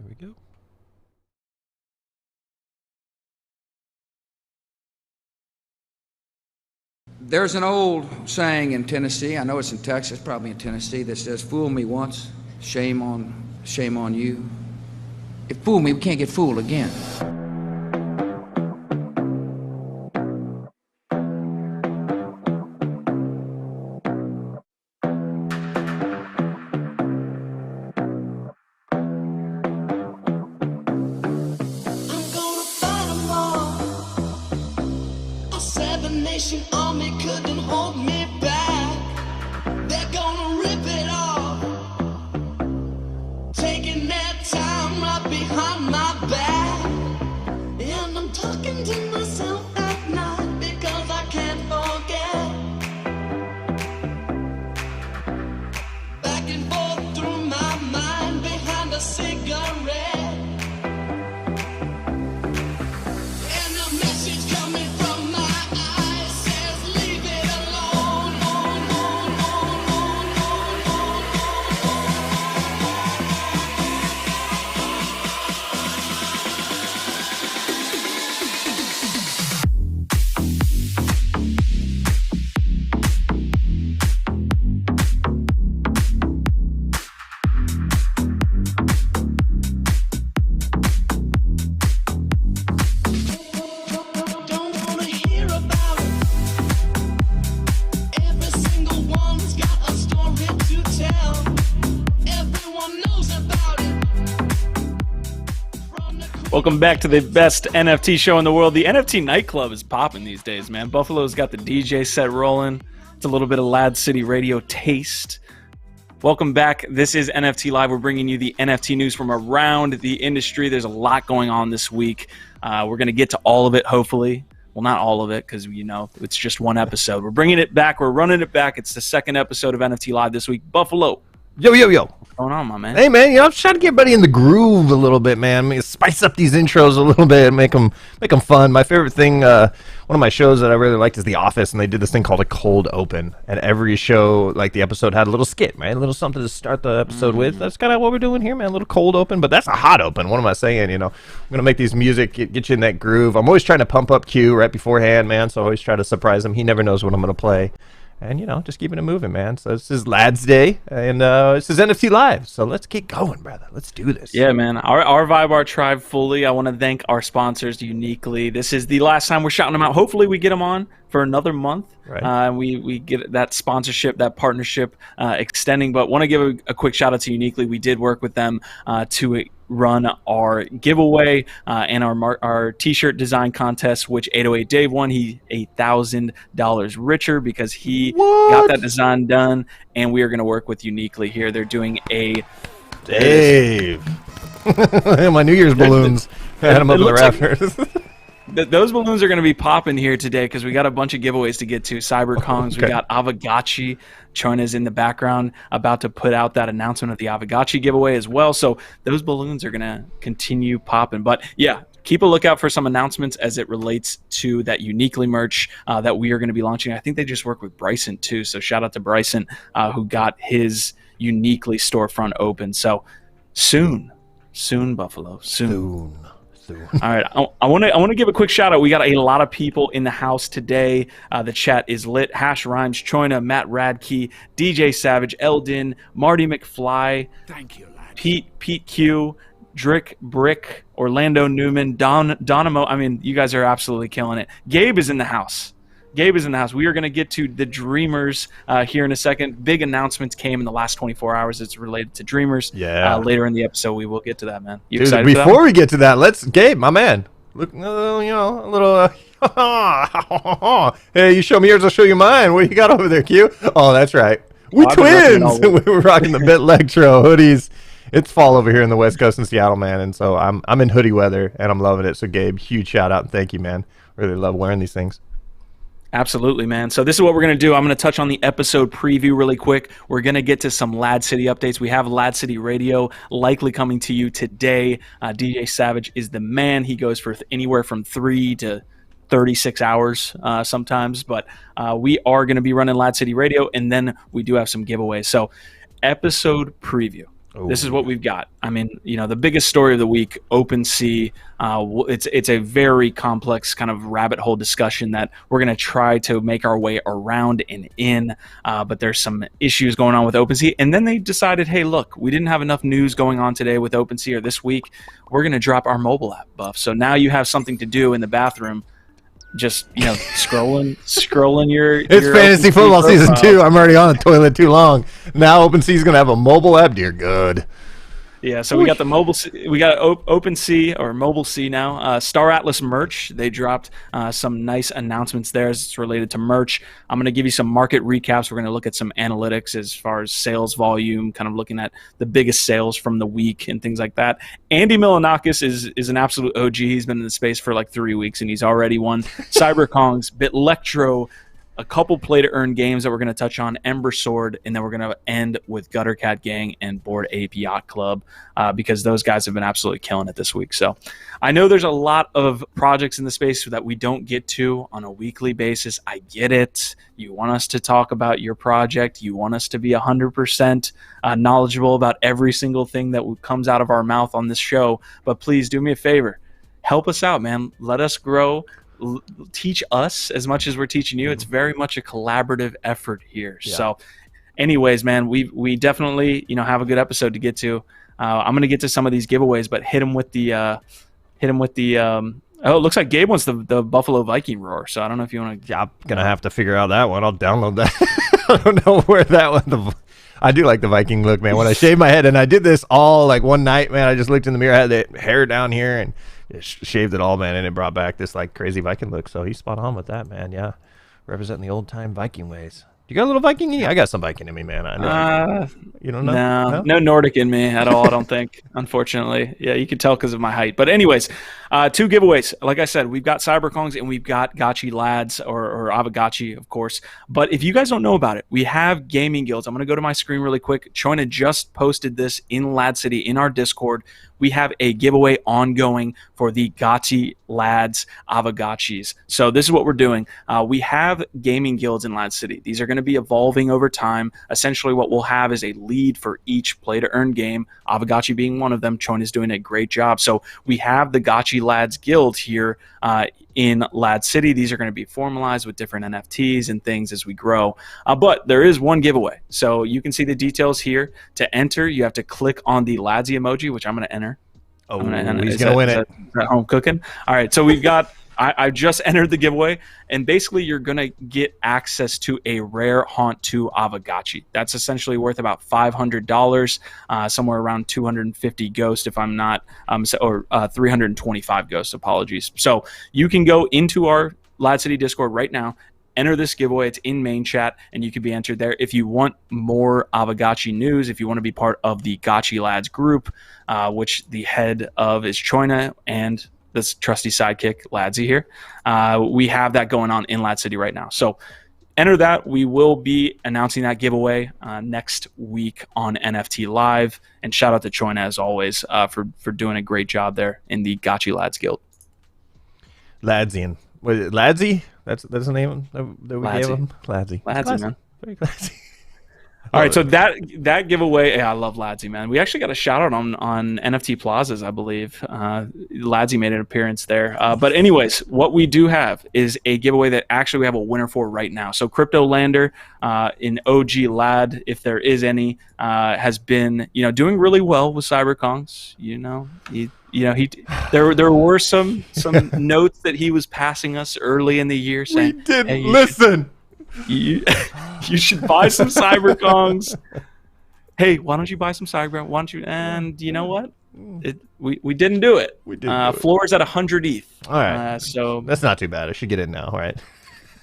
There we go. There's an old saying in Tennessee, I know it's in Texas, probably in Tennessee, that says, "Fool me once, shame on you. If fool me, we can't get fooled again." Army couldn't hold me back. They're gonna rip it off, taking their time right behind my back. And I'm talking to myself at night because I can't forget. Back and forth through my mind behind a cigarette. Welcome back to the best NFT show in the world. The NFT nightclub is popping these days, man. Buffalo's got the DJ set rolling. It's a little bit of LADZ City Radio taste. Welcome back. This is NFT Live. We're bringing you the NFT news from around the industry. There's a lot going on this week. We're going to get to all of it, hopefully. Well, not all of it, because, you know, it's just one episode. We're bringing it back. We're running it back. It's the second episode of NFT Live this week. Buffalo. Yo. What's going on, my man? Hey, man, you know, I'm just trying to get everybody in the groove a little bit, man. I mean, spice up these intros a little bit and make them fun. My favorite thing, one of my shows that I really liked is The Office, and they did this thing called a cold open. And every show, like the episode, had a little skit, right? A little something to start the episode with. That's kind of what we're doing here, man. A little cold open, but that's a hot open. What am I saying? You know, I'm going to make these music, get you in that groove. I'm always trying to pump up Q right beforehand, man, so I always try to surprise him. He never knows what I'm going to play. And, you know, just keeping it moving, man. So this is LADZ Day, and this is NFT Live. So let's get going, brother. Let's do this. Yeah, man. Our Vibe, our tribe fully. I want to thank our sponsors uniquely. This is the last time we're shouting them out. Hopefully we get them on for another month. Right. We get that sponsorship, that partnership extending. But want to give a quick shout out to Uniquely. We did work with them to run our giveaway and our t-shirt design contest, which 808 Dave won. He $1,000 richer because he got that design done, and we are going to work with Uniquely here. They're doing a Dave. My New Year's balloons. I had them up in the rafters. Those balloons are going to be popping here today because we got a bunch of giveaways to get to. CyberKongz, Okay. We got Avagachi. Chona's in the background about to put out that announcement of the Avagachi giveaway as well. So those balloons are going to continue popping. But yeah, keep a lookout for some announcements as it relates to that Uniquely merch that we are going to be launching. I think they just work with Bryson too. So shout out to Bryson who got his Uniquely storefront open. So soon, Buffalo, soon. All right, I want to give a quick shout out. We got a lot of people in the house today. The chat is lit. Hash Rhymes, Choina, Matt Radke, DJ Savage, Eldin, Marty McFly, Thank you, lad. Pete Q, Drick Brick, Orlando Newman, Donamo. I mean, you guys are absolutely killing it. Gabe is in the house. We are going to get to the Dreamers here in a second. Big announcements came in the last 24 hours. It's related to Dreamers. Yeah. Later in the episode, we will get to that, man. You Dude, excited before for that? we get to that, Gabe, my man, look, you know, a little, hey, you show me yours, I'll show you mine. What do you got over there, Q? Oh, that's right. We I've been twins. rocking We were rocking the Bitlectro hoodies. It's fall over here in the West Coast in Seattle, man, and so I'm in hoodie weather, and I'm loving it. So, Gabe, huge shout out and thank you, man. Really love wearing these things. Absolutely, man. So this is what we're going to do. I'm going to touch on the episode preview really quick. We're going to get to some LADZ City updates. We have LADZ City Radio likely coming to you today. DJ Savage is the man. He goes for anywhere from 3 to 36 hours sometimes. But we are going to be running LADZ City Radio, and then we do have some giveaways. So episode preview. This is what we've got. I mean, the biggest story of the week, OpenSea. It's a very complex kind of rabbit hole discussion that we're going to try to make our way around and in. But there's some issues going on with OpenSea. And then they decided, hey, look, we didn't have enough news going on today with OpenSea or this week. We're going to drop our mobile app buff. So now you have something to do in the bathroom. Just scrolling your. It's fantasy football season 2. I'm already on the toilet too long. Now OpenSea's gonna have a mobile app. Dear good. Yeah, so we got the OpenSea or MobileSea now. Star Atlas merch. They dropped some nice announcements there as it's related to merch. I'm going to give you some market recaps. We're going to look at some analytics as far as sales volume, kind of looking at the biggest sales from the week and things like that. Andy Milonakis is an absolute OG. He's been in the space for like 3 weeks, and he's already won CyberKongz, Bitlectro, a couple play-to-earn games that we're going to touch on, Ember Sword, and then we're going to end with Gutter Cat Gang and Bored Ape Yacht Club because those guys have been absolutely killing it this week. So I know there's a lot of projects in the space that we don't get to on a weekly basis. I get it. You want us to talk about your project. You want us to be 100% knowledgeable about every single thing that comes out of our mouth on this show. But please do me a favor. Help us out, man. Let us grow. Teach us as much as we're teaching you. It's very much a collaborative effort here. Yeah. So anyways, man, we definitely have a good episode to get to. I'm gonna get to some of these giveaways, but hit him with the it looks like Gabe wants the Buffalo Viking roar, so I don't know if you want to. Yeah, I'm gonna have to figure out that one. I'll download that. I don't know where that one. I do like the Viking look, man. When I shaved my head, and I did this all like one night, man. I just looked in the mirror, I had the hair down here, and shaved it all, man, and it brought back this like crazy Viking look. So he's spot on with that, man. Yeah, representing the old time Viking ways. You got a little Viking in you? I got some Viking in me, man. I know. You don't know? No Nordic in me at all, I don't think, unfortunately. Yeah, you can tell because of my height. But anyways, 2 giveaways. Like I said, we've got CyberKongz and we've got Gachi LADZ or Avagachi, of course. But if you guys don't know about it, we have gaming guilds. I'm going to go to my screen really quick. Choina just posted this in Lad City in our Discord. We have a giveaway ongoing for the Gachi LADZ Avagachis. So this is what we're doing. We have gaming guilds in Lad City. These are going to be evolving over time. Essentially what we'll have is a lead for each play-to-earn game, Avagachi being one of them. Choin is doing a great job. So we have the Gachi LADZ guild here in Lad City. These are going to be formalized with different NFTs and things as we grow. But there is one giveaway. So you can see the details here. To enter, you have to click on the LADZ emoji, which I'm going to enter. Oh, he's going to win it. Is that home cooking? All right, so we've got, I just entered the giveaway, and basically you're going to get access to a rare Haunt 2 Avagachi. That's essentially worth about $500, somewhere around 250 Ghost, if I'm not, or 325 Ghost, apologies. So you can go into our Lad City Discord right now, enter this giveaway. It's in main chat, and you can be entered there. If you want more Avagachi news, if you want to be part of the Gachi LADZ group, which the head of is Choina and this trusty sidekick, LADZ here, we have that going on in Lad City right now. So enter that. We will be announcing that giveaway next week on NFT Live. And shout out to Choina, as always, for doing a great job there in the Gachi LADZ guild. Ladzian. Was it Ladzy? That's the name that we gave him? Ladzy. Ladzy, man. Very classy. All right, so that giveaway, yeah, I love Ladzy, man. We actually got a shout out on NFT Plazas, I believe. Ladzy made an appearance there. But anyways, what we do have is a giveaway that actually we have a winner for right now. So Crypto Lander, in OG Lad, if there is any, has been doing really well with CyberKongz. There were some notes that he was passing us early in the year saying, we didn't listen. You should buy some CyberKongz. Hey, why don't you buy some Cyber? Why don't you? And you know what? We didn't do it. We didn't. Floor is at 100 ETH. All right. So that's not too bad. I should get in now. All right.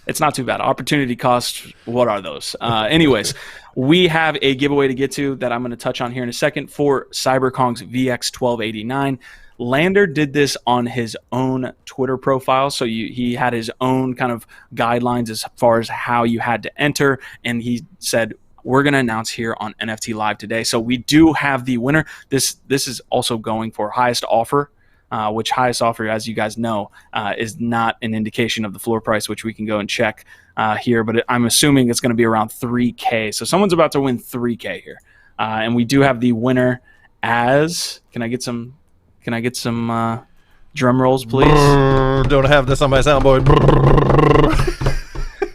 It's not too bad. Opportunity costs. What are those? Anyways, we have a giveaway to get to that I'm going to touch on here in a second for CyberKongz VX 1289. Lander did this on his own Twitter profile, so he had his own kind of guidelines as far as how you had to enter, and he said, we're going to announce here on NFT Live today. So we do have the winner. This is also going for highest offer, which highest offer, as you guys know, is not an indication of the floor price, which we can go and check here, but I'm assuming it's going to be around 3K. So someone's about to win 3K here. And we do have the winner as. Can I get some drum rolls, please? Don't have this on my soundboard.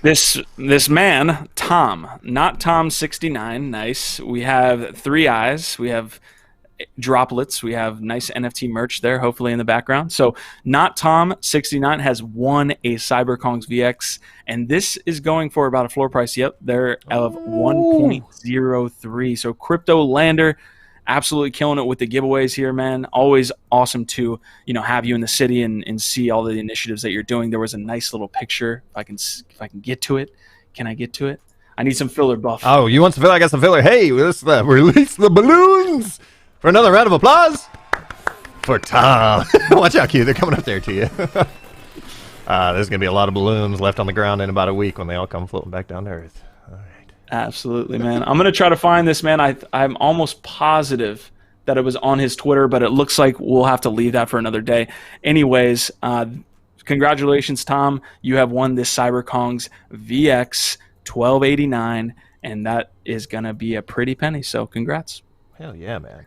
This man, Tom, not Tom69. Nice. We have 3 eyes. We have droplets. We have nice NFT merch there, hopefully in the background. So not Tom69 has won a CyberKongz VX, and this is going for about a floor price. Yep, they're of 1.03. So Crypto Lander, absolutely killing it with the giveaways here, man. Always awesome to have you in the city and see all the initiatives that you're doing. There was a nice little picture. If I can get to it, can I get to it? I need some filler buff. Oh, you want some filler? I got some filler. Hey, let's release the balloons for another round of applause for Tom. Watch out, Q. They're coming up there to you. There's gonna be a lot of balloons left on the ground in about a week when they all come floating back down to Earth. All right. Absolutely, man. I'm gonna try to find this, man. I'm almost positive that it was on his Twitter, but it looks like we'll have to leave that for another day. Anyways, congratulations, Tom. You have won this CyberKongz VX 1289, and that is gonna be a pretty penny. So congrats. Hell yeah, man.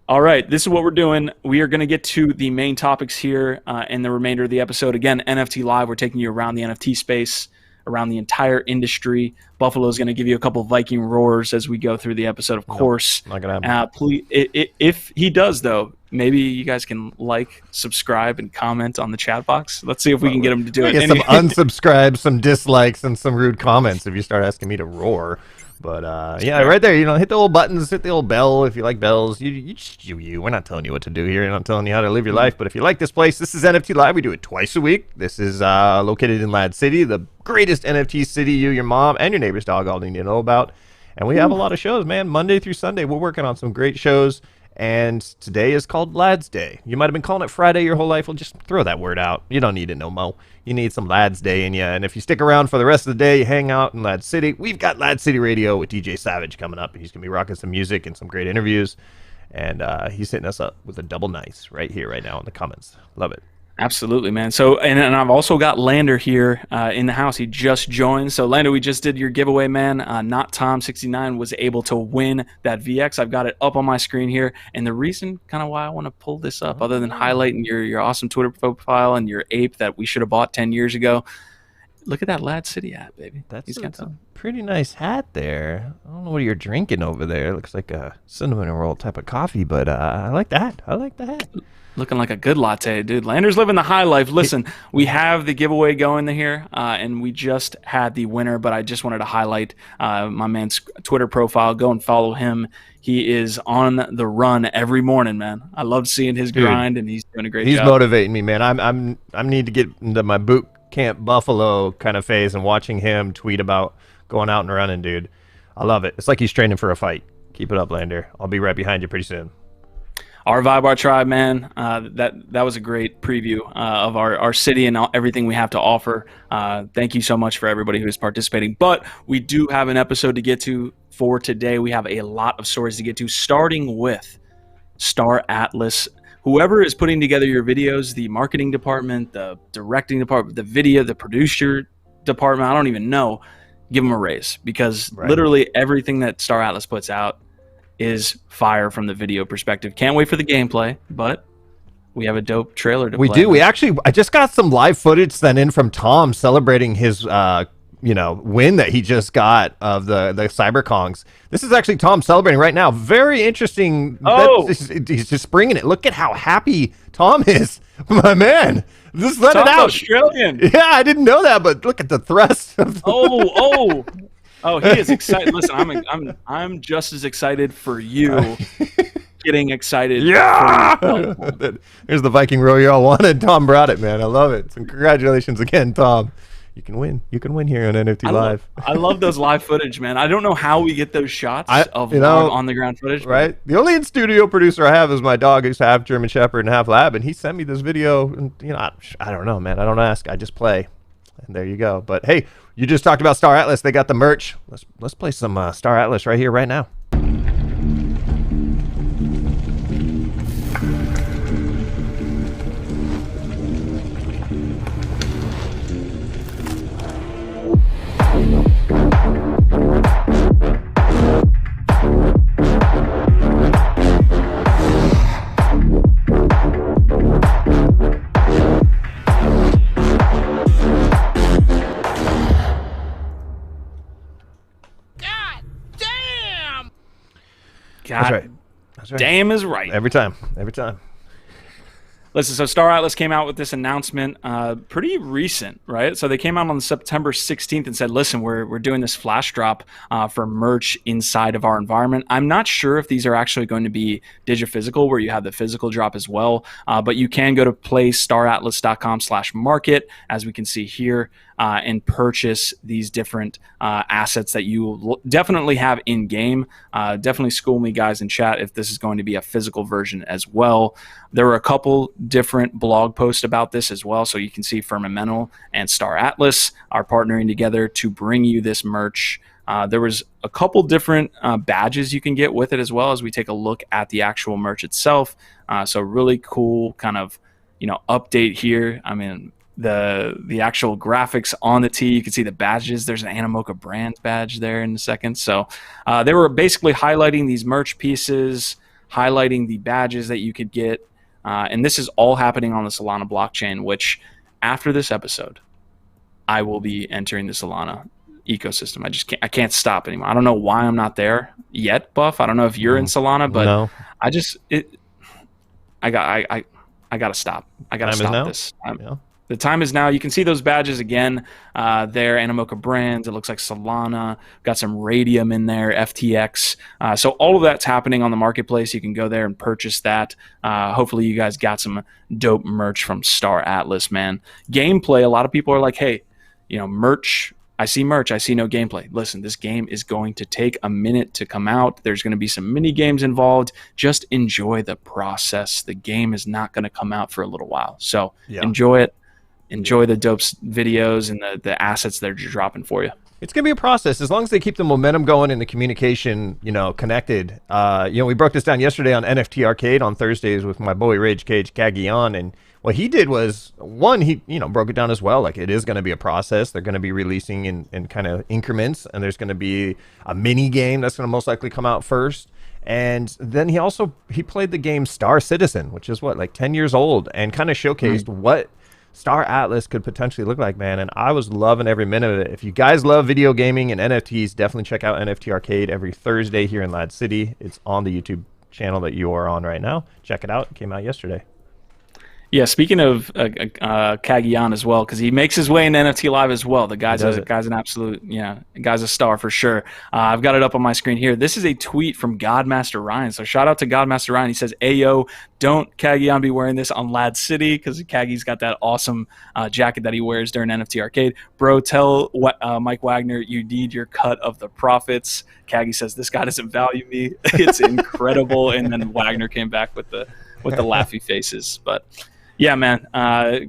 All right, this is what we're doing. We are going to get to the main topics here in the remainder of the episode. Again, NFT Live, we're taking you around the NFT space, around the entire industry. Buffalo is going to give you a couple Viking roars as we go through the episode, of course. Not going to happen. Please, if he does, though, maybe you guys can subscribe, and comment on the chat box. Let's see if we can get him to do it. Get some unsubscribes, some dislikes, and some rude comments if you start asking me to roar. But yeah, right there, hit the old buttons, hit the old bell if you like bells. You. We're not telling you what to do here. We're not telling you how to live your life. But if you like this place, this is NFT Live. We do it twice a week. This is located in LADZ City, the greatest NFT city you, your mom, and your neighbor's dog all need to know about. And we have a lot of shows, man. Monday through Sunday, we're working on some great shows. And today is called LADZ Day. You might have been calling it Friday your whole life. Well, just throw that word out. You don't need it no mo. You need some LADZ Day in you. And if you stick around for the rest of the day, you hang out in LADZ City. We've got LADZ City Radio with DJ Savage coming up. He's going to be rocking some music and some great interviews. And he's hitting us up with a double nice right here, right now in the comments. Love it. Absolutely, man. So, and I've also got Lander here in the house. He just joined. So, Lander, we just did your giveaway, man. Not Tom69 was able to win that VX. I've got it up on my screen here. And the reason kind of why I want to pull this up, other than highlighting your awesome Twitter profile and your ape that we should have bought 10 years ago, look at that LADZ City hat, baby. That's a pretty nice hat there. I don't know what you're drinking over there. It looks like a cinnamon roll type of coffee, but I like that. I like the hat. Looking like a good latte, dude. Lander's living the high life. Listen, we have the giveaway going here, and we just had the winner, but I just wanted to highlight my man's Twitter profile. Go and follow him. He is on the run every morning, man. I love seeing his grind, and he's doing a great job. He's motivating me, man. I need to get into my boot camp Buffalo kind of phase and watching him tweet about going out and running, dude. I love it. It's like he's training for a fight. Keep it up, Lander. I'll be right behind you pretty soon. Our Vibe, our tribe, man. That was a great preview of our city and everything we have to offer. Thank you so much for everybody who is participating. But we do have an episode to get to for today. We have a lot of stories to get to, starting with Star Atlas. Whoever is putting together your videos, the marketing department, the directing department, the video, the producer department, I don't even know, give them a raise, because literally everything that Star Atlas puts out is fire from the video perspective. Can't wait for the gameplay, but we have a dope trailer to play. We do. I just got some live footage sent in from Tom celebrating his win that he just got of the CyberKongz. This is actually Tom celebrating right now. Very interesting. He's just bringing it. Look at how happy Tom is. My man. Just let it out. Australian. Yeah, I didn't know that, but look at the thrust. Oh, he is excited. Listen, I'm just as excited for you getting excited. Yeah! There's the Viking Royale wanted. Tom brought it, man. I love it. So congratulations again, Tom. You can win. You can win here on NFT Live. I love those live footage, man. I don't know how we get those shots of on the ground footage. Right. The only in-studio producer I have is my dog, who's half German Shepherd and half Lab, and he sent me this video. And I don't know, man. I don't ask. I just play. And there you go. But hey, you just talked about Star Atlas. They got the merch. Let's play some Star Atlas right here, right now. That's right. That's right. Damn is right. Every time. Every time. Listen, so Star Atlas came out with this announcement pretty recent, right? So they came out on September 16th and said, listen, we're doing this flash drop for merch inside of our environment. I'm not sure if these are actually going to be digiphysical, where you have the physical drop as well, but you can go to playstaratlas.com/market, as we can see here, and purchase these different assets that you definitely have in-game. Definitely school me, guys, in chat, if this is going to be a physical version as well. There were a couple different blog posts about this as well, so you can see Firmamental and Star Atlas are partnering together to bring you this merch. There was a couple different badges you can get with it as well, as we take a look at the actual merch itself. So really cool kind of, update here. I mean, the actual graphics on the tee, you can see the badges. There's an Animoca brand badge there in a second. So they were basically highlighting these merch pieces, highlighting the badges that you could get. And this is all happening on the Solana blockchain, which after this episode, I will be entering the Solana ecosystem. I can't stop anymore. I don't know why I'm not there yet, Buff. I don't know if you're in Solana, but no. I gotta stop. I gotta stop this. The time is now. You can see those badges again. There, Animoca brands. It looks like Solana. Got some Radium in there, FTX. So all of that's happening on the marketplace. You can go there and purchase that. Hopefully you guys got some dope merch from Star Atlas, man. Gameplay, a lot of people are like, hey, merch. I see merch. I see no gameplay. Listen, this game is going to take a minute to come out. There's going to be some mini games involved. Just enjoy the process. The game is not going to come out for a little while. So enjoy it. Enjoy the dope videos and the assets they're dropping for you. It's going to be a process as long as they keep the momentum going and the communication, connected. We broke this down yesterday on NFT Arcade on Thursdays with my boy Rage Cage Kagion, and what he did was, one, he broke it down as well. Like, it is going to be a process. They're going to be releasing in kind of increments, and there's going to be a mini game that's going to most likely come out first. And then he played the game Star Citizen, which is like 10 years old, and kind of showcased what Star Atlas could potentially look like, man. And I was loving every minute of it. If you guys love video gaming and NFTs, definitely check out NFT Arcade every Thursday here in LADZ City. It's on the YouTube channel that you are on right now. Check it out. It came out yesterday. Yeah, speaking of Kagion as well, because he makes his way in NFT Live as well. The guy's an absolute, guy's a star for sure. I've got it up on my screen here. This is a tweet from Godmaster Ryan. So shout out to Godmaster Ryan. He says, "Ayo, don't Kagion be wearing this on LADZ City," because Kagi's got that awesome jacket that he wears during NFT Arcade. Bro, tell Mike Wagner you need your cut of the profits. Kagi says, "This guy doesn't value me." It's incredible. And then Wagner came back with the laughy faces. But yeah, man,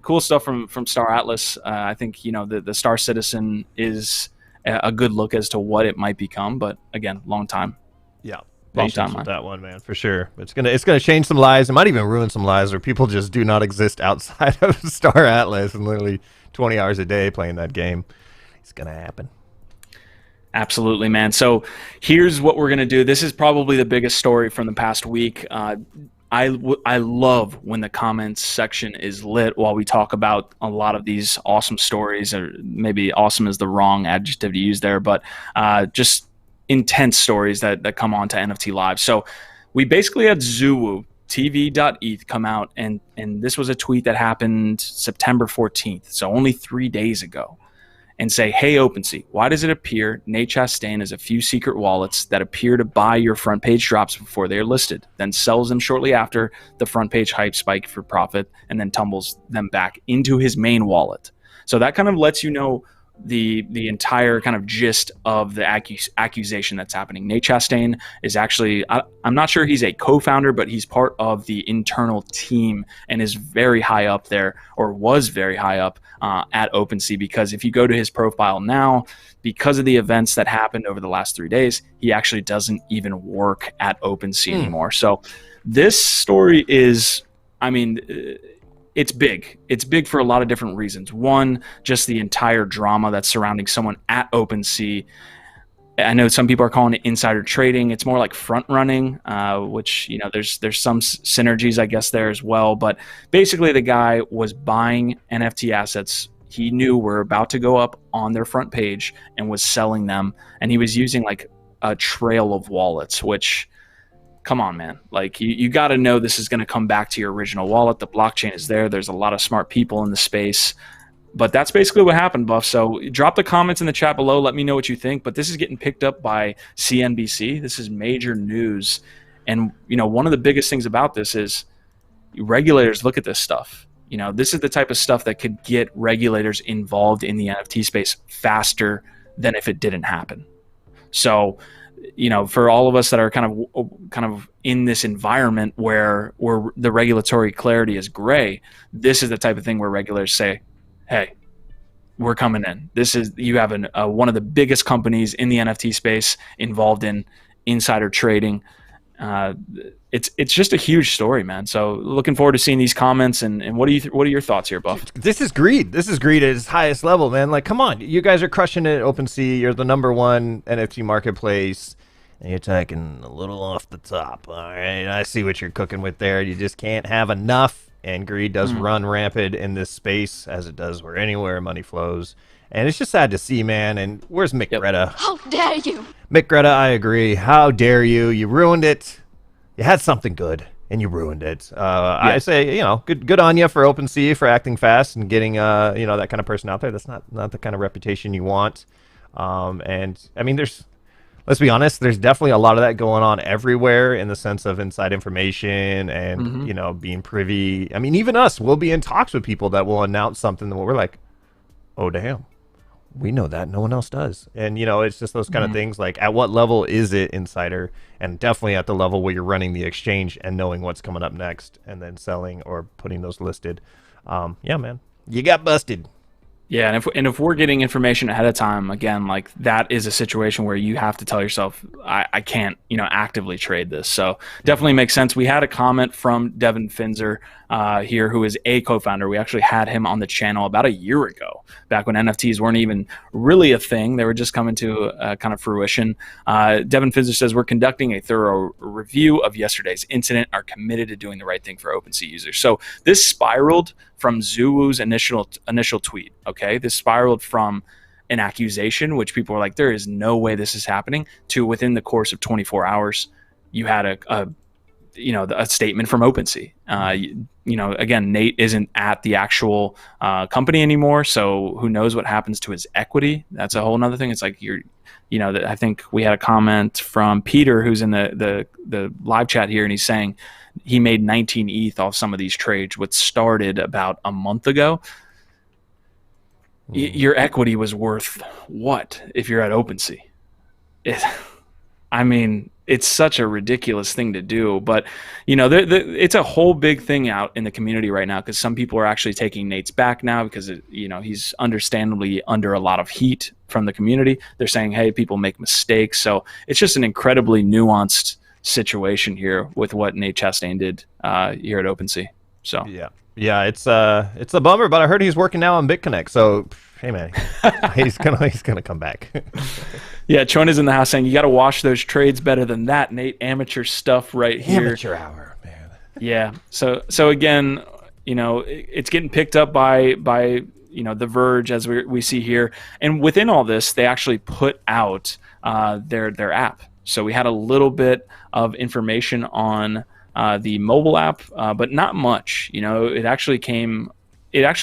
cool stuff from Star Atlas. I think the Star Citizen is a good look as to what it might become, but again, long time. Yeah, long time with that one, man, for sure. It's gonna change some lives. It might even ruin some lives where people just do not exist outside of Star Atlas and literally 20 hours a day playing that game. It's gonna happen. Absolutely, man. So here's what we're gonna do. This is probably the biggest story from the past week. I love when the comments section is lit while we talk about a lot of these awesome stories, or maybe awesome is the wrong adjective to use there, but just intense stories that come on to NFT Live. So we basically had Zuwu, TV.eth, come out, and this was a tweet that happened September 14th, so only 3 days ago, and say, "Hey, OpenSea, why does it appear Nate Chastain has a few secret wallets that appear to buy your front page drops before they are listed, then sells them shortly after the front page hype spike for profit, and then tumbles them back into his main wallet?" So that kind of lets you know the entire kind of gist of the accusation that's happening. Nate Chastain is actually, I'm not sure he's a co-founder, but he's part of the internal team and is very high up there, or was very high up at OpenSea, because if you go to his profile now, because of the events that happened over the last 3 days, he actually doesn't even work at OpenSea anymore. So this story is, it's big. It's big for a lot of different reasons. One, just the entire drama that's surrounding someone at OpenSea. I know some people are calling it insider trading. It's more like front running, which, there's some synergies, I guess, there as well. But basically, the guy was buying NFT assets he knew were about to go up on their front page and was selling them. And he was using like a trail of wallets, which come on, man. Like you got to know this is going to come back to your original wallet. The blockchain is there. There's a lot of smart people in the space. But that's basically what happened, Buff. So drop the comments in the chat below. Let me know what you think. But this is getting picked up by CNBC. This is major news. And, one of the biggest things about this is regulators look at this stuff. This is the type of stuff that could get regulators involved in the NFT space faster than if it didn't happen. So, for all of us that are kind of in this environment where the regulatory clarity is gray, this is the type of thing where regulators say, hey, we're coming in. You have one of the biggest companies in the NFT space involved in insider trading. It's just a huge story, man. So looking forward to seeing these comments and what are your thoughts here, Buff? This is greed. This is greed at its highest level, man. Like, come on, you guys are crushing it at OpenSea. You're the #1 NFT marketplace, and you're taking a little off the top. All right, I see what you're cooking with there. You just can't have enough. And greed does run rampant in this space, as it does anywhere money flows. And it's just sad to see, man. And where's Mick Greta? How dare you? Mick Greta, I agree. How dare you? You ruined it. You had something good, and you ruined it. I say, good on you for OpenSea for acting fast and getting, that kind of person out there. That's not the kind of reputation you want. And I mean, let's be honest, there's definitely a lot of that going on everywhere in the sense of inside information and, being privy. I mean, even us, we'll be in talks with people that will announce something that we're like, oh, damn, we know that. No one else does. And, it's just those kind of things like at what level is it insider? And definitely at the level where you're running the exchange and knowing what's coming up next and then selling or putting those listed. Yeah, man, you got busted. Yeah, and if we're getting information ahead of time, again, like that is a situation where you have to tell yourself, I can't, actively trade this. So definitely makes sense. We had a comment from Devin Finzer here, who is a co-founder. We actually had him on the channel about a year ago, back when NFTs weren't even really a thing. They were just coming to kind of fruition. Devin Finzer says, we're conducting a thorough review of yesterday's incident, are committed to doing the right thing for OpenSea users. So this spiraled from Zuwu's initial tweet, okay? This spiraled from an accusation, which people were like, there is no way this is happening, to within the course of 24 hours, you had a statement from OpenSea. Again, Nate isn't at the actual company anymore, so who knows what happens to his equity? That's a whole nother thing. It's like I think we had a comment from Peter, who's in the live chat here, and he's saying he made 19 ETH off some of these trades, which started about a month ago. Your equity was worth what if you're at OpenSea? It's such a ridiculous thing to do, but it's a whole big thing out in the community right now because some people are actually taking Nate's back now because he's understandably under a lot of heat from the community. They're saying, hey, people make mistakes, so it's just an incredibly nuanced situation here with what Nate Chastain did here at OpenSea. So yeah, it's a bummer, but I heard he's working now on BitConnect, so hey man, he's gonna come back. Yeah, Chon is in the house saying you got to wash those trades better than that, Nate. Amateur stuff right here. Amateur hour, man. Yeah. So again, it's getting picked up by The Verge, as we see here, and within all this, they actually put out their app. So we had a little bit of information on the mobile app, but not much. It actually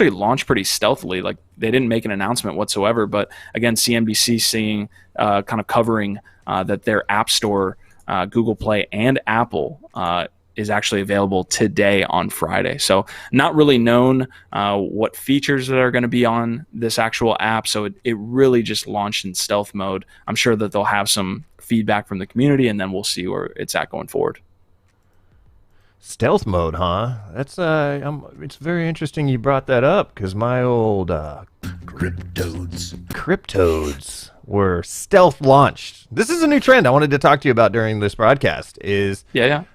launched pretty stealthily. Like they didn't make an announcement whatsoever. But again, CNBC seeing kind of covering that their app store, Google Play and Apple, is actually available today on Friday. So not really known what features that are going to be on this actual app. So it really just launched in stealth mode. I'm sure that they'll have some feedback from the community, and then we'll see where it's at going forward. Stealth mode, huh? That's it's very interesting you brought that up because my old CrypToadz were stealth launched. This is a new trend I wanted to talk to you about during this broadcast. Is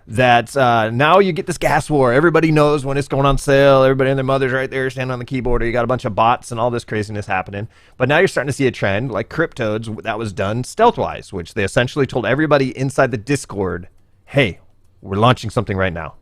that now you get this gas war. Everybody knows when it's going on sale. Everybody and their mother's right there standing on the keyboard. Or you got a bunch of bots and all this craziness happening. But now you're starting to see a trend like CrypToadz that was done stealth-wise, which they essentially told everybody inside the Discord, hey, we're launching something right now.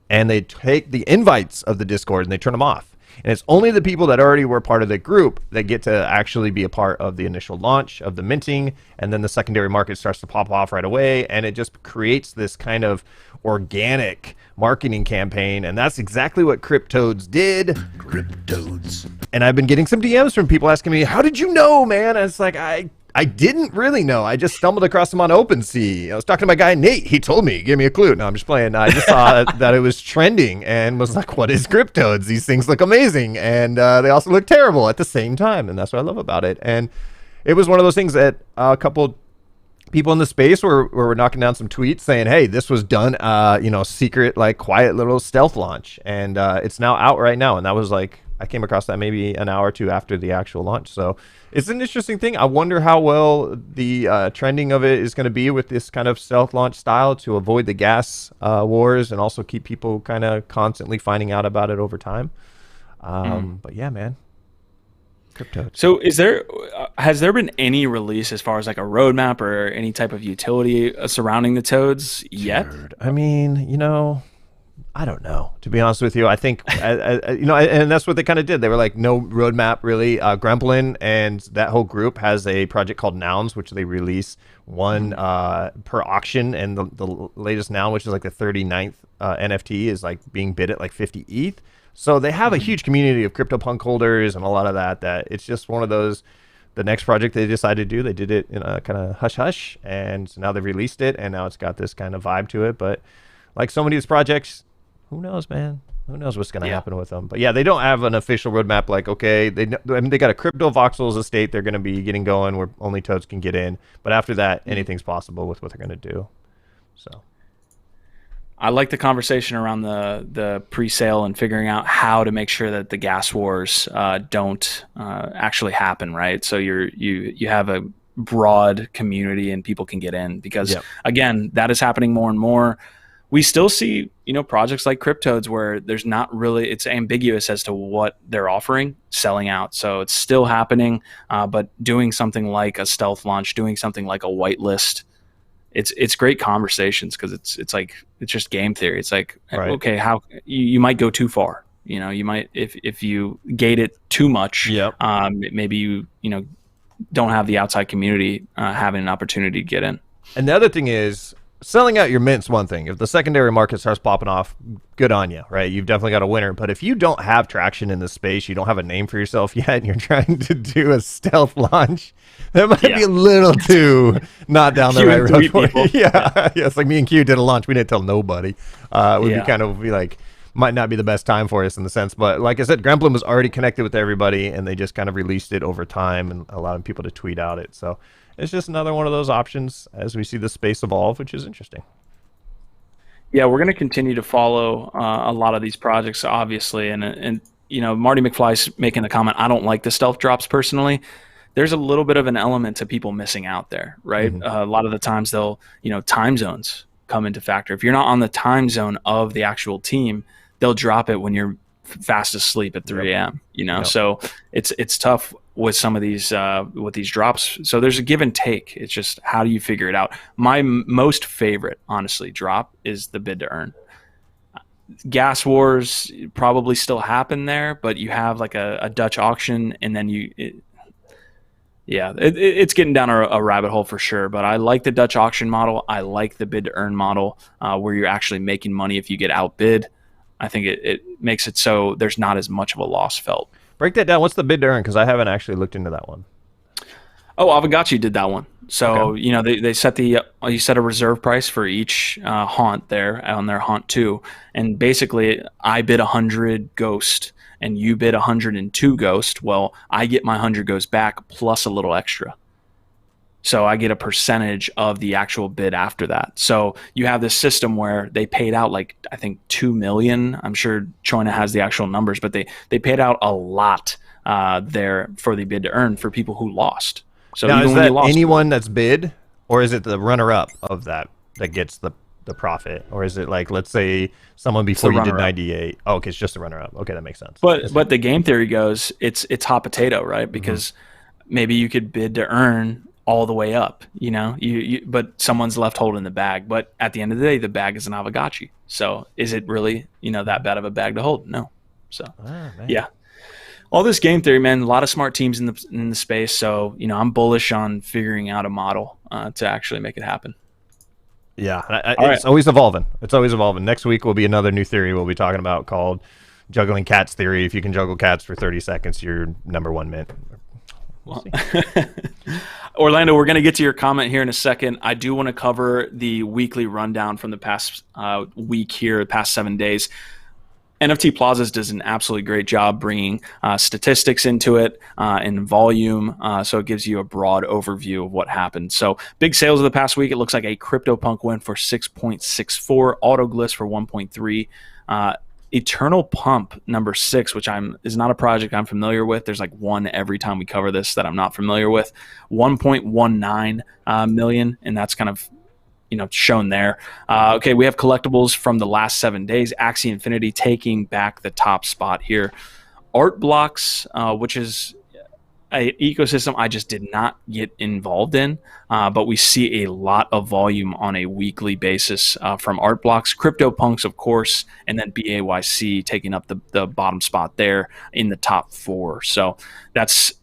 And they take the invites of the Discord and they turn them off. And it's only the people that already were part of the group that get to actually be a part of the initial launch of the minting, and then the secondary market starts to pop off right away, and it just creates this kind of organic marketing campaign, and that's exactly what CrypToadz did. CrypToadz. And I've been getting some DMs from people asking me, how did you know, man? And it's like, I didn't really know. I just stumbled across him on OpenSea. I was talking to my guy, Nate. He told me, give me a clue. No, I'm just playing. I just saw that it was trending and was like, what is CrypToadz? These things look amazing. And they also look terrible at the same time. And that's what I love about it. And it was one of those things that a couple people in the space were knocking down some tweets saying, hey, this was done, secret, like quiet little stealth launch. And it's now out right now. And that was like, I came across that maybe an hour or two after the actual launch. So it's an interesting thing. I wonder how well the trending of it is going to be with this kind of stealth launch style to avoid the gas wars and also keep people kind of constantly finding out about it over time. But yeah, man. CrypToadz. So has there been any release as far as like a roadmap or any type of utility surrounding the Toads yet? I mean, I don't know, to be honest with you. I think, and that's what they kind of did. They were like, no roadmap, really. Gremlin and that whole group has a project called Nouns, which they release one per auction. And the latest Noun, which is like the 39th NFT, is like being bid at like 50 ETH. So they have a huge community of CryptoPunk holders and a lot of that it's just one of those, the next project they decided to do, they did it in a kind of hush-hush. And now they've released it, and now it's got this kind of vibe to it. But like so many of these projects, who knows, man? Who knows what's going to happen with them? But yeah, they don't have an official roadmap. Like, okay, they got a crypto voxels estate they're going to be getting going where only Toads can get in. But after that, anything's possible with what they're going to do. So I like the conversation around the pre-sale and figuring out how to make sure that the gas wars don't actually happen, right? So you have a broad community and people can get in because again, that is happening more and more. We still see, projects like CrypToadz where there's not really, it's ambiguous as to what they're offering, selling out. So it's still happening, but doing something like a stealth launch, doing something like a whitelist, it's great conversations because it's just game theory. It's like, okay, how you might go too far. You might, if you gate it too much, maybe you don't have the outside community having an opportunity to get in. And the other thing is, selling out your mint's one thing. If the secondary market starts popping off, good on you, right? You've definitely got a winner. But if you don't have traction in this space, you don't have a name for yourself yet, and you're trying to do a stealth launch, that might be a little too not down the right road for you. Yeah, it's like me and Q did a launch. We didn't tell nobody. It would be like, might not be the best time for us in the sense. But like I said, Gremlin was already connected with everybody, and they just kind of released it over time and allowing people to tweet out it. So it's just another one of those options as we see the space evolve, which is interesting. Yeah, we're going to continue to follow a lot of these projects, obviously. And Marty McFly's making the comment, I don't like the stealth drops personally. There's a little bit of an element to people missing out there, right? A lot of the times they'll, time zones come into factor. If you're not on the time zone of the actual team, they'll drop it when you're fast asleep at 3 a.m. So it's tough with some of these with these drops. So there's a give and take. It's just how do you figure it out? My most favorite, honestly, drop is the bid to earn. Gas wars probably still happen there, but you have like a Dutch auction, and then it's getting down a rabbit hole for sure. But I like the Dutch auction model. I like the bid to earn model where you're actually making money if you get outbid. I think it makes it so there's not as much of a loss felt. Break that down. What's the bid to earn? Because I haven't actually looked into that one. Oh, Aavegotchi did that one. So, they set you set a reserve price for each haunt there on their haunt 2. And basically, I bid 100 ghost and you bid 102 ghost. Well, I get my 100 ghost back plus a little extra. So I get a percentage of the actual bid after that. So you have this system where they paid out like, I think 2 million. I'm sure Choina has the actual numbers, but they paid out a lot there for the bid to earn for people who lost. So now, even is when that you lost, anyone that's bid, or is it the runner-up of that gets the profit? Or is it like, let's say someone before you did 98? Oh, okay, it's just the runner-up. Okay, that makes sense. But the game theory goes, it's hot potato, right? Because maybe you could bid to earn all the way up, but someone's left holding the bag. But at the end of the day, the bag is an Aavegotchi. So is it really, that bad of a bag to hold? No. So, man. yeah. All this game theory, man, a lot of smart teams in the space. So, I'm bullish on figuring out a model to actually make it happen. Yeah, All it's right. always evolving. It's always evolving. Next week will be another new theory we'll be talking about called juggling cats theory. If you can juggle cats for 30 seconds, you're number one mint. We'll Orlando, we're going to get to your comment here in a second. I do want to cover the weekly rundown from the past week here, the past 7 days. NFT Plazas does an absolutely great job bringing statistics into it and volume, so it gives you a broad overview of what happened. So big sales of the past week. It looks like a CryptoPunk went for 6.64, Autoglyphs for 1.3, Eternal Pump number 6, which is not a project I'm familiar with. There's like one every time we cover this that I'm not familiar with. 1.19 million, and that's kind of shown there. Okay, we have collectibles from the last 7 days. Axie Infinity taking back the top spot here. Art Blocks, which is an ecosystem I just did not get involved in, but we see a lot of volume on a weekly basis from Art Blocks. CryptoPunks, of course, and then BAYC taking up the bottom spot there in the top 4. So that's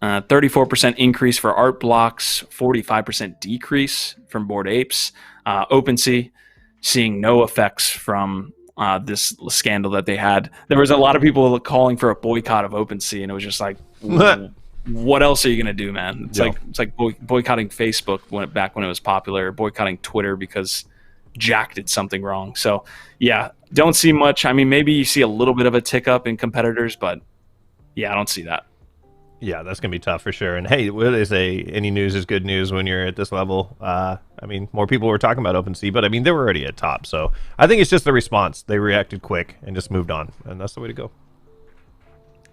34% increase for Art Blocks, 45% decrease from Bored Apes. OpenSea seeing no effects from this scandal that they had. There was a lot of people calling for a boycott of OpenSea, and it was just like, what else are you gonna do, man? It's like boycotting Facebook back when it was popular, boycotting Twitter because Jack did something wrong. So yeah, don't see much. I mean, maybe you see a little bit of a tick up in competitors, but yeah, I don't see that. Yeah, that's gonna be tough for sure. And hey, what is any news is good news when you're at this level. I mean, more people were talking about OpenSea, but I mean, they were already at top. So I think it's just the response. They reacted quick and just moved on, and that's the way to go.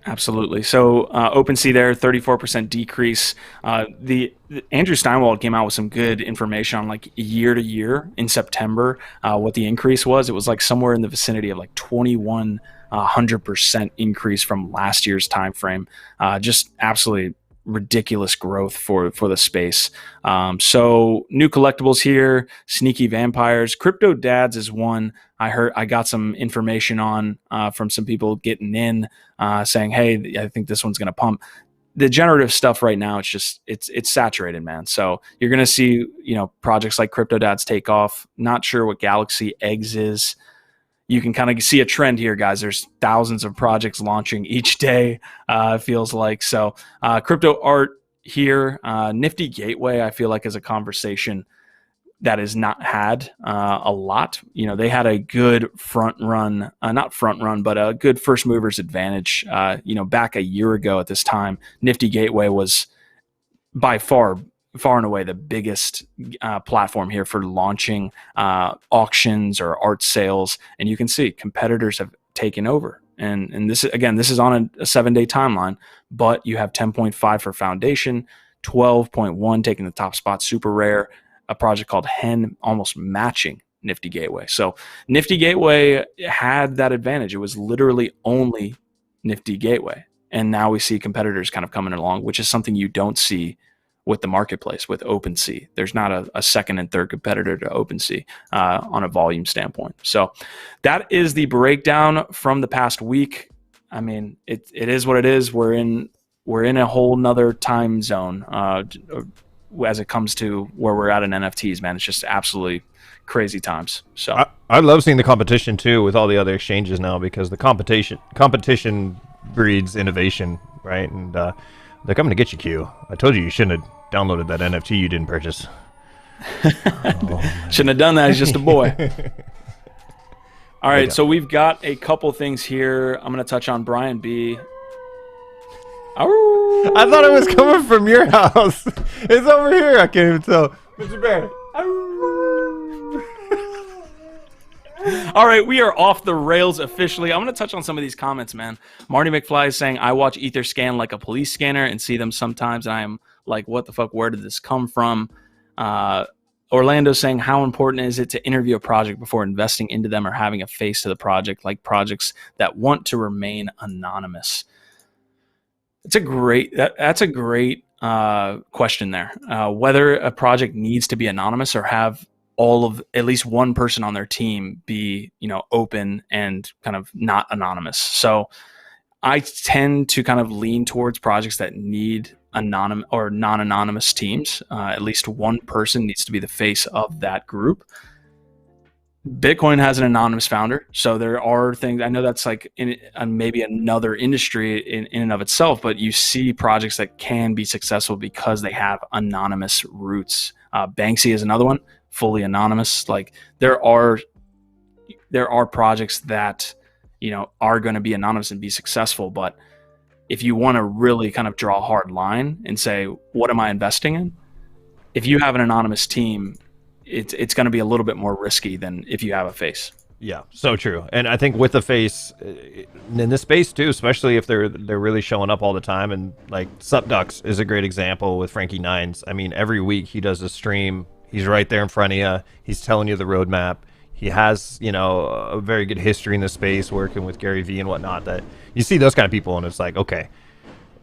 Absolutely. So OpenSea there, 34% decrease. The Andrew Steinwald came out with some good information on like year to year in September. What the increase was, it was like somewhere in the vicinity of like 2,100% increase from last year's time frame. Just absolutely ridiculous growth for the space. So new collectibles here, Sneaky Vampires. CrypToadz is one I got some information on from some people getting in saying, hey, I think this one's going to pump. The generative stuff right now, it's saturated, man. So you're going to see, projects like CrypToadz take off. Not sure what Galaxy Eggs is. You can kind of see a trend here, guys. There's thousands of projects launching each day, it feels like. So crypto art here, Nifty Gateway, I feel like is a conversation that is not had a lot. They had a good not front run, but a good first movers advantage. Back a year ago at this time, Nifty Gateway was by far and away the biggest platform here for launching auctions or art sales. And you can see competitors have taken over. And this is on a 7-day timeline, but you have 10.5 for Foundation, 12.1 taking the top spot, super rare, a project called Hen almost matching Nifty Gateway. So Nifty Gateway had that advantage. It was literally only Nifty Gateway. And now we see competitors kind of coming along, which is something you don't see with the marketplace, with OpenSea. There's not a second and third competitor to OpenSea on a volume standpoint. So that is the breakdown from the past week. I mean, it is what it is. We're in a whole nother time zone as it comes to where we're at in NFTs, man. It's just absolutely crazy times. So I love seeing the competition too with all the other exchanges now, because the competition breeds innovation, right? And they're coming to get you, Q. I told you shouldn't have downloaded that NFT you didn't purchase. Shouldn't have done that. He's just a boy. All right, so we've got a couple things here. I'm going to touch on Brian B. I thought it was coming from your house. It's over here. I can't even tell. Mr. Bear. All right, we are off the rails officially. I'm going to touch on some of these comments, man. Marty McFly is saying, I watch Etherscan like a police scanner and see them sometimes, and I am like, what the fuck? Where did this come from? Orlando saying, how important is it to interview a project before investing into them or having a face to the project, like projects that want to remain anonymous? That's a great question there. Whether a project needs to be anonymous or have at least one person on their team be, open and kind of not anonymous. So I tend to kind of lean towards projects that need anonymous or non-anonymous teams. At least one person needs to be the face of that group. Bitcoin has an anonymous founder, so there are things. I know that's like in maybe another industry in and of itself, but you see projects that can be successful because they have anonymous roots. Banksy is another one, fully anonymous. Like there are projects that are going to be anonymous and be successful, but if you want to really kind of draw a hard line and say, what am I investing in? If you have an anonymous team, it's going to be a little bit more risky than if you have a face. Yeah, so true. And I think with the face in this space too, especially if they're really showing up all the time, and like Supducks is a great example with Frankie Nines. I mean, every week he does a stream. He's right there in front of you. He's telling you the roadmap. He has, a very good history in the space, working with Gary Vee and whatnot. That you see those kind of people, and it's like, okay,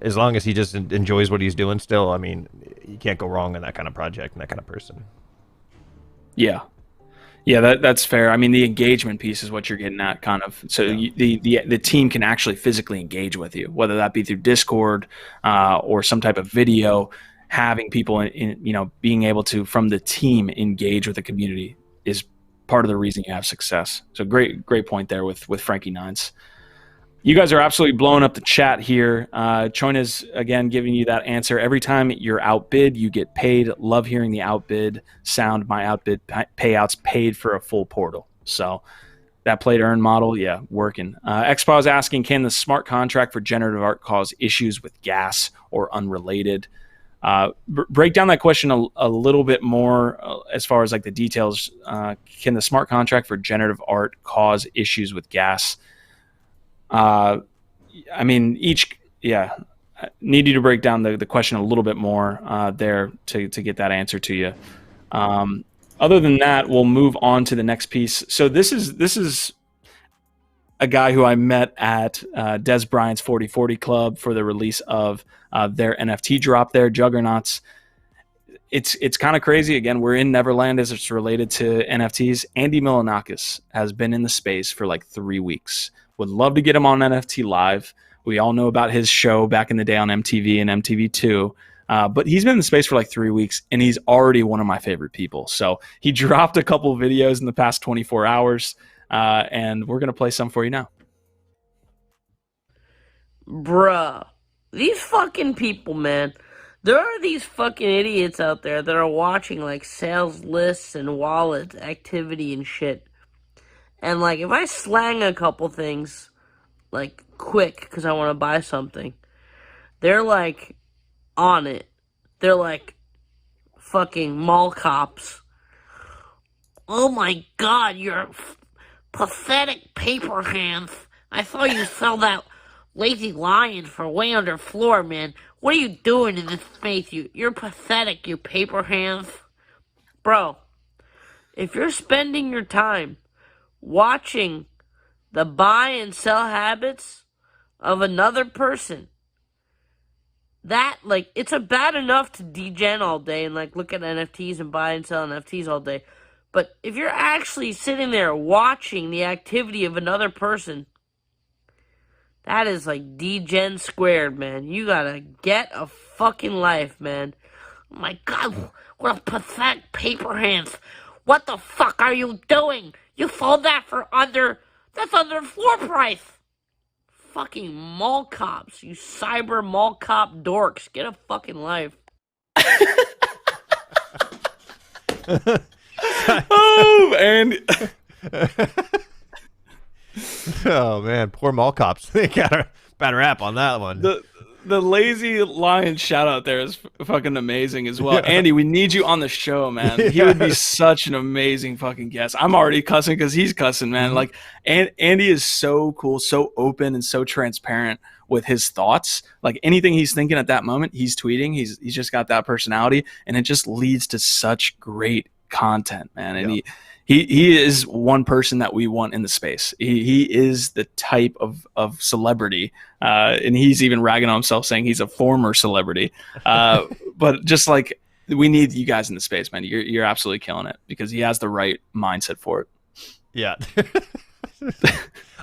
as long as he just enjoys what he's doing still, I mean, you can't go wrong in that kind of project and that kind of person. Yeah. Yeah, that's fair. I mean, the engagement piece is what you're getting at, kind of. So the team can actually physically engage with you, whether that be through Discord or some type of video. Having people, being able to, from the team, engage with the community is part of the reason you have success. So great point there with Frankie Nines. You guys are absolutely blowing up the chat here. Choina's, again, giving you that answer. Every time you're outbid, you get paid. Love hearing the outbid sound. My outbid payouts paid for a full portal. So that play to earn model, yeah, working. Expo is asking, can the smart contract for generative art cause issues with gas or unrelated? Break down that question a little bit more as far as like the details. Can the smart contract for generative art cause issues with gas? I mean, need you to break down the question a little bit more there to get that answer to you. Other than that, we'll move on to the next piece. So this is a guy who I met at Des Bryant's 4040 Club for the release of their NFT drop there, Juggernauts. It's kind of crazy. Again, we're in Neverland as it's related to NFTs. Andy Milonakis has been in the space for like 3 weeks. Would love to get him on NFT Live. We all know about his show back in the day on MTV and MTV2. But he's been in the space for like 3 weeks, and he's already one of my favorite people. So he dropped a couple videos in the past 24 hours, and we're going to play some for you now. Bruh, these fucking people, man. There are these fucking idiots out there that are watching like sales lists and wallets, activity and shit. And like, if I slang a couple things, like quick, because I want to buy something, they're like on it. They're like fucking mall cops. Oh my god, you're pathetic paper hands. I saw you sell that lazy lion for way under floor, man. What are you doing in this space? You're pathetic, you paper hands. Bro, if you're spending your time watching the buy and sell habits of another person, that, like, it's bad enough to degen all day and, like, look at NFTs and buy and sell NFTs all day. But if you're actually sitting there watching the activity of another person, that is, like, degen squared, man. You gotta get a fucking life, man. Oh my god, what a pathetic paper hands. What the fuck are you doing? You sold that for that's under floor price. Fucking mall cops, you cyber mall cop dorks. Get a fucking life. Oh, and Oh man, poor mall cops. They got a bad rap on that one. the lazy lion shout out there is fucking amazing as well. Yeah. Andy, we need you on the show, man. Yes. He would be such an amazing fucking guest. I'm already cussing because he's cussing, man. Mm-hmm. Like, Andy is so cool, so open, and so transparent with his thoughts. Like, anything he's thinking at that moment, he's tweeting. He's just got that personality, and it just leads to such great content, man. And yeah. He is one person that we want in the space. He is the type of celebrity, and he's even ragging on himself saying he's a former celebrity. But just like we need you guys in the space, man. You're absolutely killing it because he has the right mindset for it. Yeah.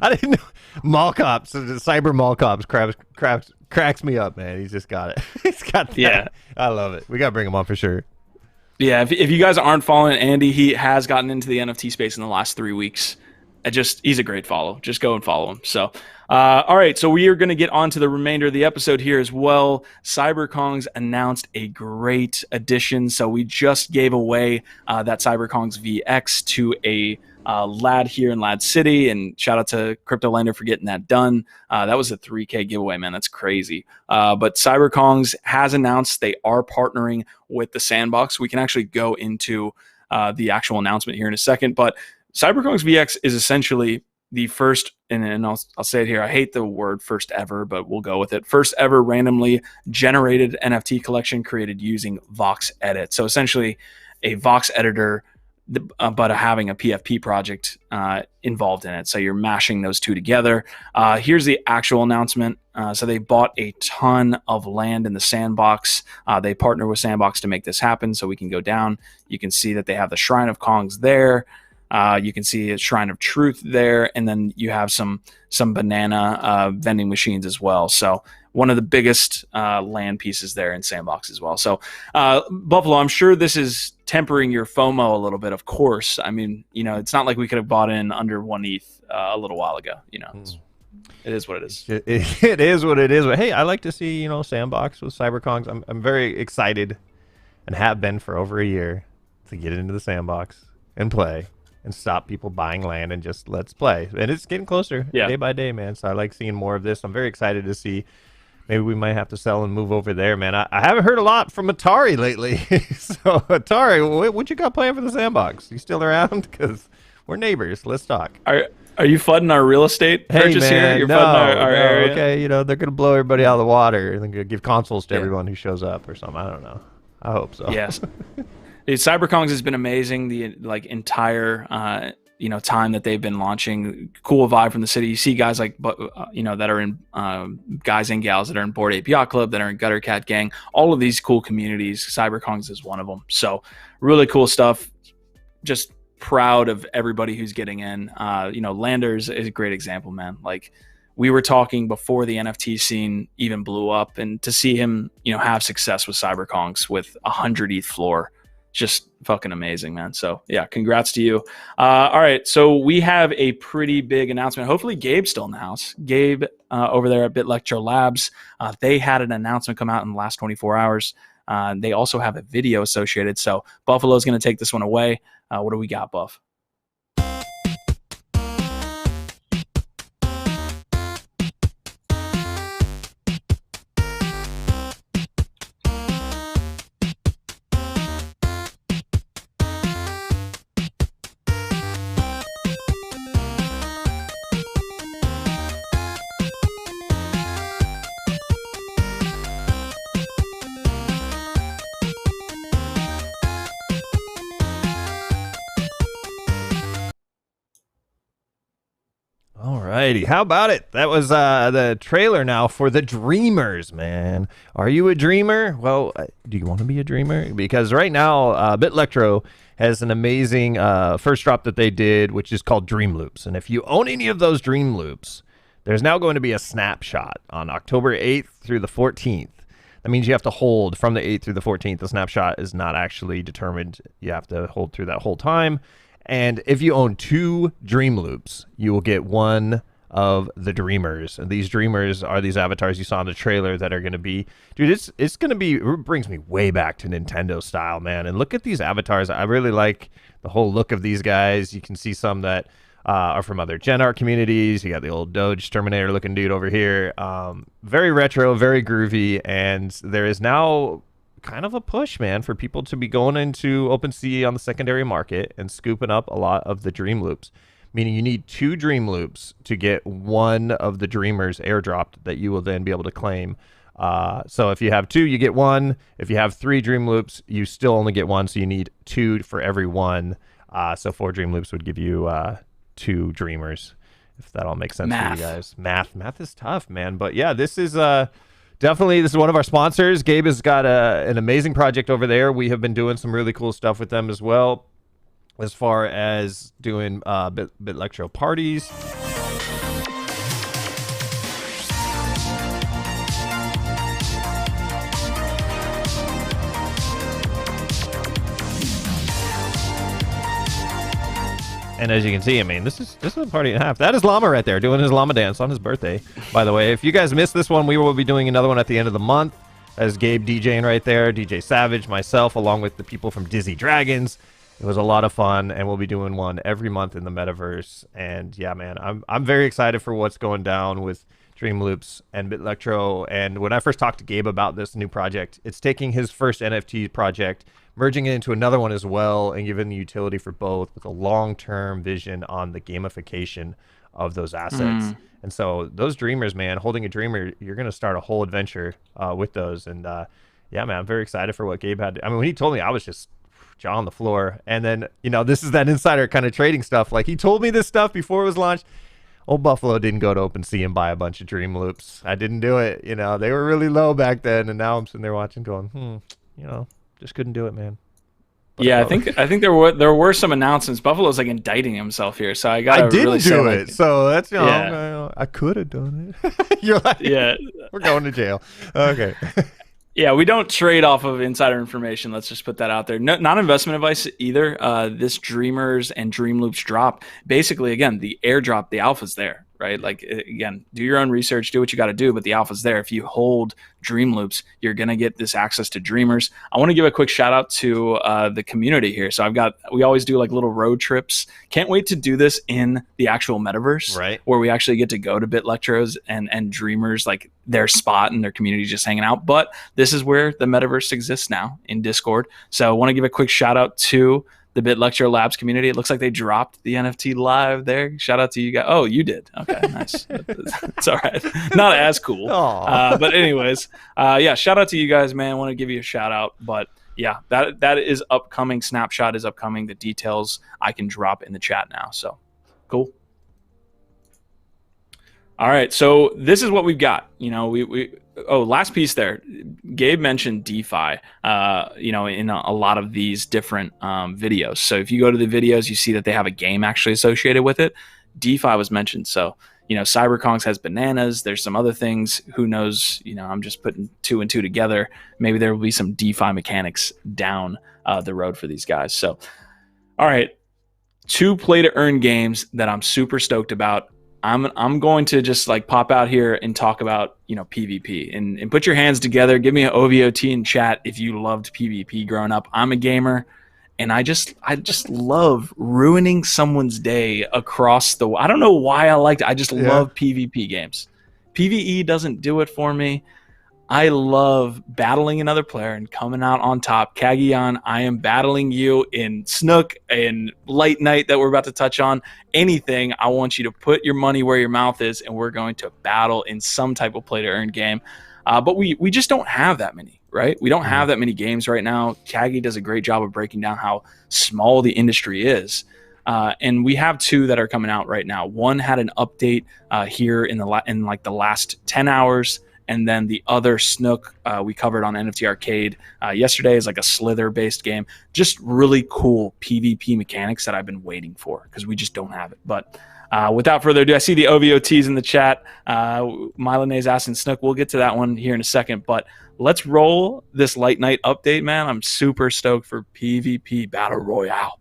I didn't know. Mall cops, the cyber mall cops cracks me up, man. He's just got it. He's got that. Yeah. I love it. We got to bring him on for sure. Yeah, if you guys aren't following Andy, he has gotten into the NFT space in the last 3 weeks. He's a great follow. Just go and follow him. So, all right. So we are going to get on to the remainder of the episode here as well. CyberKongz announced a great addition. So we just gave away that CyberKongz VX to a lad here in LADZ City, and shout out to CryptoLander for getting that done. That was a 3K giveaway, man. That's crazy. But CyberKongz has announced they are partnering with the Sandbox. We can actually go into the actual announcement here in a second, but CyberKongz VX is essentially the first, and I'll say it here, I hate the word first ever, but we'll go with it. First ever randomly generated NFT collection created using VoxEdit. So essentially a Vox editor, but having a PFP project involved in it. So you're mashing those two together. Here's the actual announcement. So they bought a ton of land in the Sandbox. They partner with Sandbox to make this happen. So we can go down. You can see that they have the Shrine of Kongs there. You can see a Shrine of Truth there, and then you have some banana vending machines as well. So one of the biggest land pieces there in Sandbox as well. So Buffalo, I'm sure this is tempering your FOMO a little bit. Of course, I mean, it's not like we could have bought in under 1 ETH a little while ago. It is what it is. It is what it is. But hey, I like to see Sandbox with CyberKongz. I'm very excited, and have been for over a year, to get into the Sandbox and play. And stop people buying land and just let's play. And it's getting closer day by day, man. So I like seeing more of this. I'm very excited to see. Maybe we might have to sell and move over there, man. I haven't heard a lot from Atari lately. So Atari, what you got playing for the Sandbox? You still around? Because we're neighbors. Let's talk. Are you flooding our real estate purchase here? You're flooding our area? Okay, they're going to blow everybody out of the water. And they're going to give consoles to everyone who shows up or something. I don't know. I hope so. Yes. CyberKongz has been amazing. The entire time that they've been launching. Cool vibe from the city. You see guys that are in guys and gals that are in Bored Ape Yacht Club, that are in Gutter Cat Gang. All of these cool communities. CyberKongz is one of them. So really cool stuff. Just proud of everybody who's getting in. Landers is a great example, man. Like we were talking before the NFT scene even blew up, and to see him have success with CyberKongz with 100 ETH floor. Just fucking amazing, man. So yeah, congrats to you. All right, so we have a pretty big announcement. Hopefully Gabe's still in the house. Gabe over there at Bitlectro Labs, they had an announcement come out in the last 24 hours. They also have a video associated. So Buffalo's going to take this one away. What do we got, Buff? Alrighty, how about it? That was the trailer now for the Dreamers, man. Are you a dreamer? Well, do you want to be a dreamer? Because right now, Bitlectro has an amazing first drop that they did, which is called Dream Loops. And if you own any of those Dream Loops, there's now going to be a snapshot on October 8th through the 14th. That means you have to hold from the 8th through the 14th. The snapshot is not actually determined. You have to hold through that whole time. And if you own 2 Dream Loops, you will get one of the Dreamers. And these Dreamers are these avatars you saw in the trailer that are going to be... Dude, it's going to be... It brings me way back to Nintendo style, man. And look at these avatars. I really like the whole look of these guys. You can see some that are from other Gen Art communities. You got the old Doge Terminator looking dude over here. Very retro, very groovy. And there is now... kind of a push, man, for people to be going into OpenSea on the secondary market and scooping up a lot of the Dream Loops, meaning you need 2 Dream Loops to get one of the Dreamers airdropped that you will then be able to claim. So if you have 2, you get 1. If you have 3 Dream Loops, you still only get 1, so you need 2 for every 1. So 4 Dream Loops would give you 2 Dreamers, if that all makes sense for you guys. Math is tough, man. But yeah, this is definitely, this is one of our sponsors. Gabe has got an amazing project over there. We have been doing some really cool stuff with them as well, as far as doing Bitlectro parties. And as you can see, I mean, this is a party and a half. That is Llama right there doing his llama dance on his birthday, by the way. If you guys missed this one, we will be doing another one at the end of the month. As Gabe DJing right there, DJ Savage, myself, along with the people from Dizzy Dragons. It was a lot of fun, and we'll be doing one every month in the Metaverse. And yeah, man, I'm very excited for what's going down with Dream Loops and Bitlectro. And when I first talked to Gabe about this new project, it's taking his first NFT project, merging it into another one as well, and giving the utility for both with a long-term vision on the gamification of those assets. And so those dreamers, man, holding a dreamer, you're going to start a whole adventure with those. And yeah, man, I'm very excited for what Gabe had. I mean, when he told me, I was just jaw on the floor. And then, you know, this is that insider kind of trading stuff. Like, he told me this stuff before it was launched. Old Buffalo didn't go to OpenSea and buy a bunch of Dream Loops. I didn't do it. You know, they were really low back then. And now I'm sitting there watching going, you know, just couldn't do it, man. But yeah, I think there were some announcements. Buffalo's like indicting himself here, so I didn't really do it. So that's, you know, I could have done it. You're like, yeah, we're going to jail. Okay. Yeah, we don't trade off of insider information. Let's just put that out there. No, not investment advice either. This Dreamers and Dream Loops drop. Basically, again, the airdrop, the alpha's there, right? Like, again, do your own research, do what you got to do, but the alpha's there. If you hold Dream Loops, you're going to get this access to Dreamers. I want to give a quick shout out to the community here. So we always do like little road trips. Can't wait to do this in the actual Metaverse, right? Where we actually get to go to Bitlectros and Dreamers, like their spot and their community just hanging out. But this is where the Metaverse exists now, in Discord. So I want to give a quick shout out to the Bitlectro Labs community. It looks like they dropped the NFT live there. Shout out to you guys. Oh, you did. Okay, nice. It's all right. Not as cool. But anyways, yeah, shout out to you guys, man. I want to give you a shout out. But yeah, that is upcoming. Snapshot is upcoming. The details I can drop in the chat now. So cool. All right, so this is what we've got. You know, last piece there. Gabe mentioned DeFi, you know, in a lot of these different videos. So if you go to the videos, you see that they have a game actually associated with it. DeFi was mentioned. So, you know, CyberKongz has bananas. There's some other things. Who knows? You know, I'm just putting 2 and 2 together. Maybe there will be some DeFi mechanics down the road for these guys. So, all right, 2 play-to-earn games that I'm super stoked about. I'm going to just like pop out here and talk about, you know, PvP and put your hands together. Give me an OVOT in chat if you loved PvP growing up. I'm a gamer, and I just love ruining someone's day across the. I don't know why I liked it. I just love PvP games. PvE doesn't do it for me. I love battling another player and coming out on top. Kagion, I am battling you in Snook and Lightnite that we're about to touch on. Anything, I want you to put your money where your mouth is, and we're going to battle in some type of play-to-earn game. But we just don't have that many, right? We don't have that many games right now. Kagi does a great job of breaking down how small the industry is. And we have 2 that are coming out right now. One had an update here in like the last 10 hours. And then the other Snook we covered on NFT Arcade yesterday is like a Slither-based game. Just really cool PvP mechanics that I've been waiting for because we just don't have it. But without further ado, I see the OVOTs in the chat. Milonakis asking Snook. We'll get to that one here in a second. But let's roll this Lightnite update, man. I'm super stoked for PvP Battle Royale.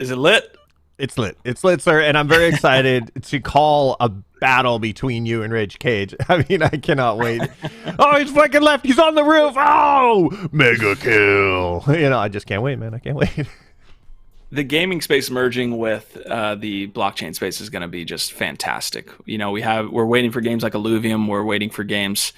Is it lit? It's lit. It's lit, sir, and I'm very excited to call a battle between you and Rage Cage. I mean, I cannot wait. Oh, he's flanking left. He's on the roof. Oh, mega kill. I just can't wait, man. I can't wait. The gaming space merging with the blockchain space is going to be just fantastic. We're waiting for games like Illuvium. We're waiting for games,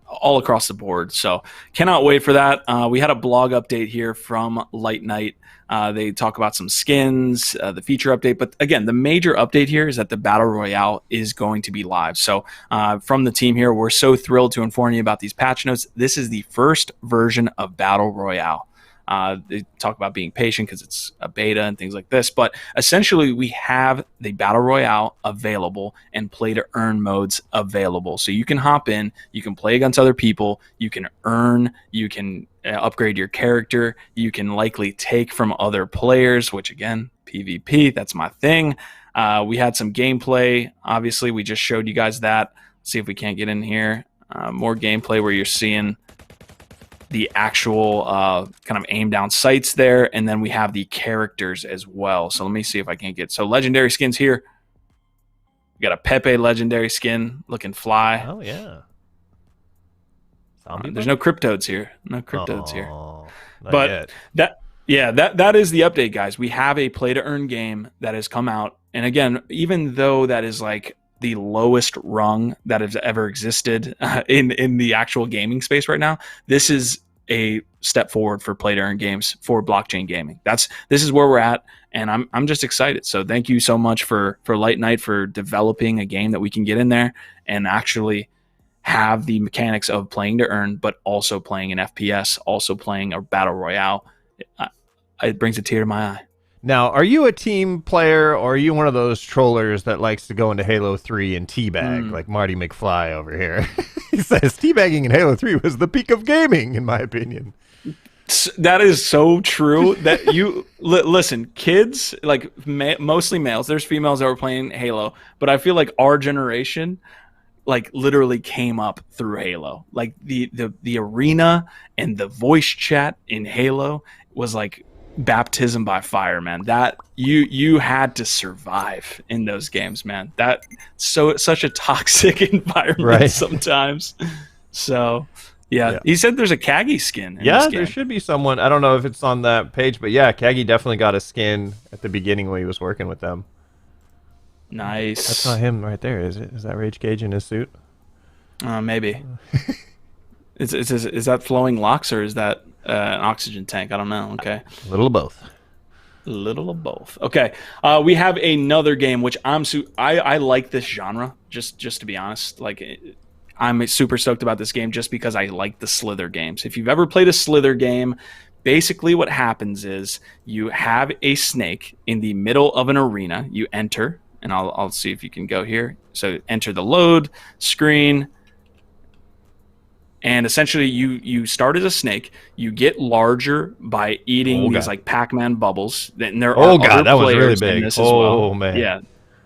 all across the board. So cannot wait for that. We had a blog update here from Lightnite. They talk about some skins, the feature update. But again, the major update here is that the Battle Royale is going to be live. So from the team here, we're so thrilled to inform you about these patch notes. This is the first version of Battle Royale. They talk about being patient because it's a beta and things like this. But essentially, we have the Battle Royale available and play to earn modes available. So you can hop in, you can play against other people, you can earn, you can upgrade your character, you can likely take from other players, which again, PvP, that's my thing. We had some gameplay. Obviously, we just showed you guys that. Let's see if we can't get in here. More gameplay where you're seeing the actual kind of aim down sights there, and then we have the characters as well. So let me see if I can't get legendary skins here. We got a Pepe legendary skin looking fly. Oh yeah. There's no CrypToadz here. No CrypToadz here. But that is the update, guys. We have a play to earn game that has come out, and again, even though that is like the lowest rung that has ever existed in the actual gaming space right now, this is a step forward for play to earn games for blockchain gaming. This is where we're at, and I'm just excited. So thank you so much for Lightnite for developing a game that we can get in there and actually have the mechanics of playing to earn, but also playing an FPS, also playing a battle royale. It brings a tear to my eye. Now, are you a team player, or are you one of those trollers that likes to go into Halo 3 and teabag, like Marty McFly over here? He says teabagging in Halo 3 was the peak of gaming, in my opinion. That is so true. That you listen, kids, like mostly males. There's females that were playing Halo, but I feel like our generation, like literally came up through Halo. Like the arena and the voice chat in Halo was like baptism by fire, man. That you had to survive in those games, man. That such a toxic environment sometimes. So yeah, he said there's a Kagi skin in this game. There should be someone. I don't know if it's on that page, but yeah, Kagi definitely got a skin at the beginning when he was working with them. Nice. That's not him right there, is it? Is that Rage Cage in his suit? Maybe. Is that flowing locks, or is that an oxygen tank? I don't know. Okay. A little of both. A little of both. Okay. We have another game which I like this genre. Just to be honest, like I'm super stoked about this game just because I like the Slither games. If you've ever played a Slither game, basically what happens is you have a snake in the middle of an arena. You enter, and I'll see if you can go here. So enter the load screen. And essentially, you start as a snake. You get larger by eating these like Pac-Man bubbles. And there are other that was really players big. in this as well. Man, yeah,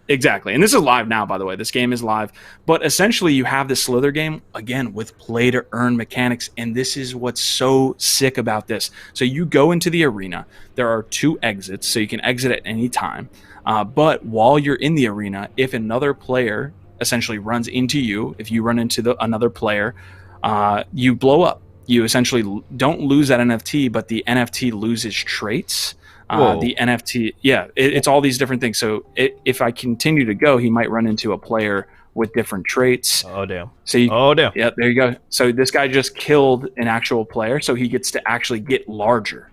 exactly. And this is live now, by the way. This game is live. But essentially, you have this Slither game again with play to earn mechanics, and this is what's so sick about this. So you go into the arena. There are 2 exits, so you can exit at any time. But while you're in the arena, if another player essentially runs into you, if you run into another player, you blow up. You essentially don't lose that NFT, but the NFT loses traits. The NFT, it's all these different things. So if I continue to go, he might run into a player with different traits. Oh, damn. So damn. Yeah, there you go. So this guy just killed an actual player, so he gets to actually get larger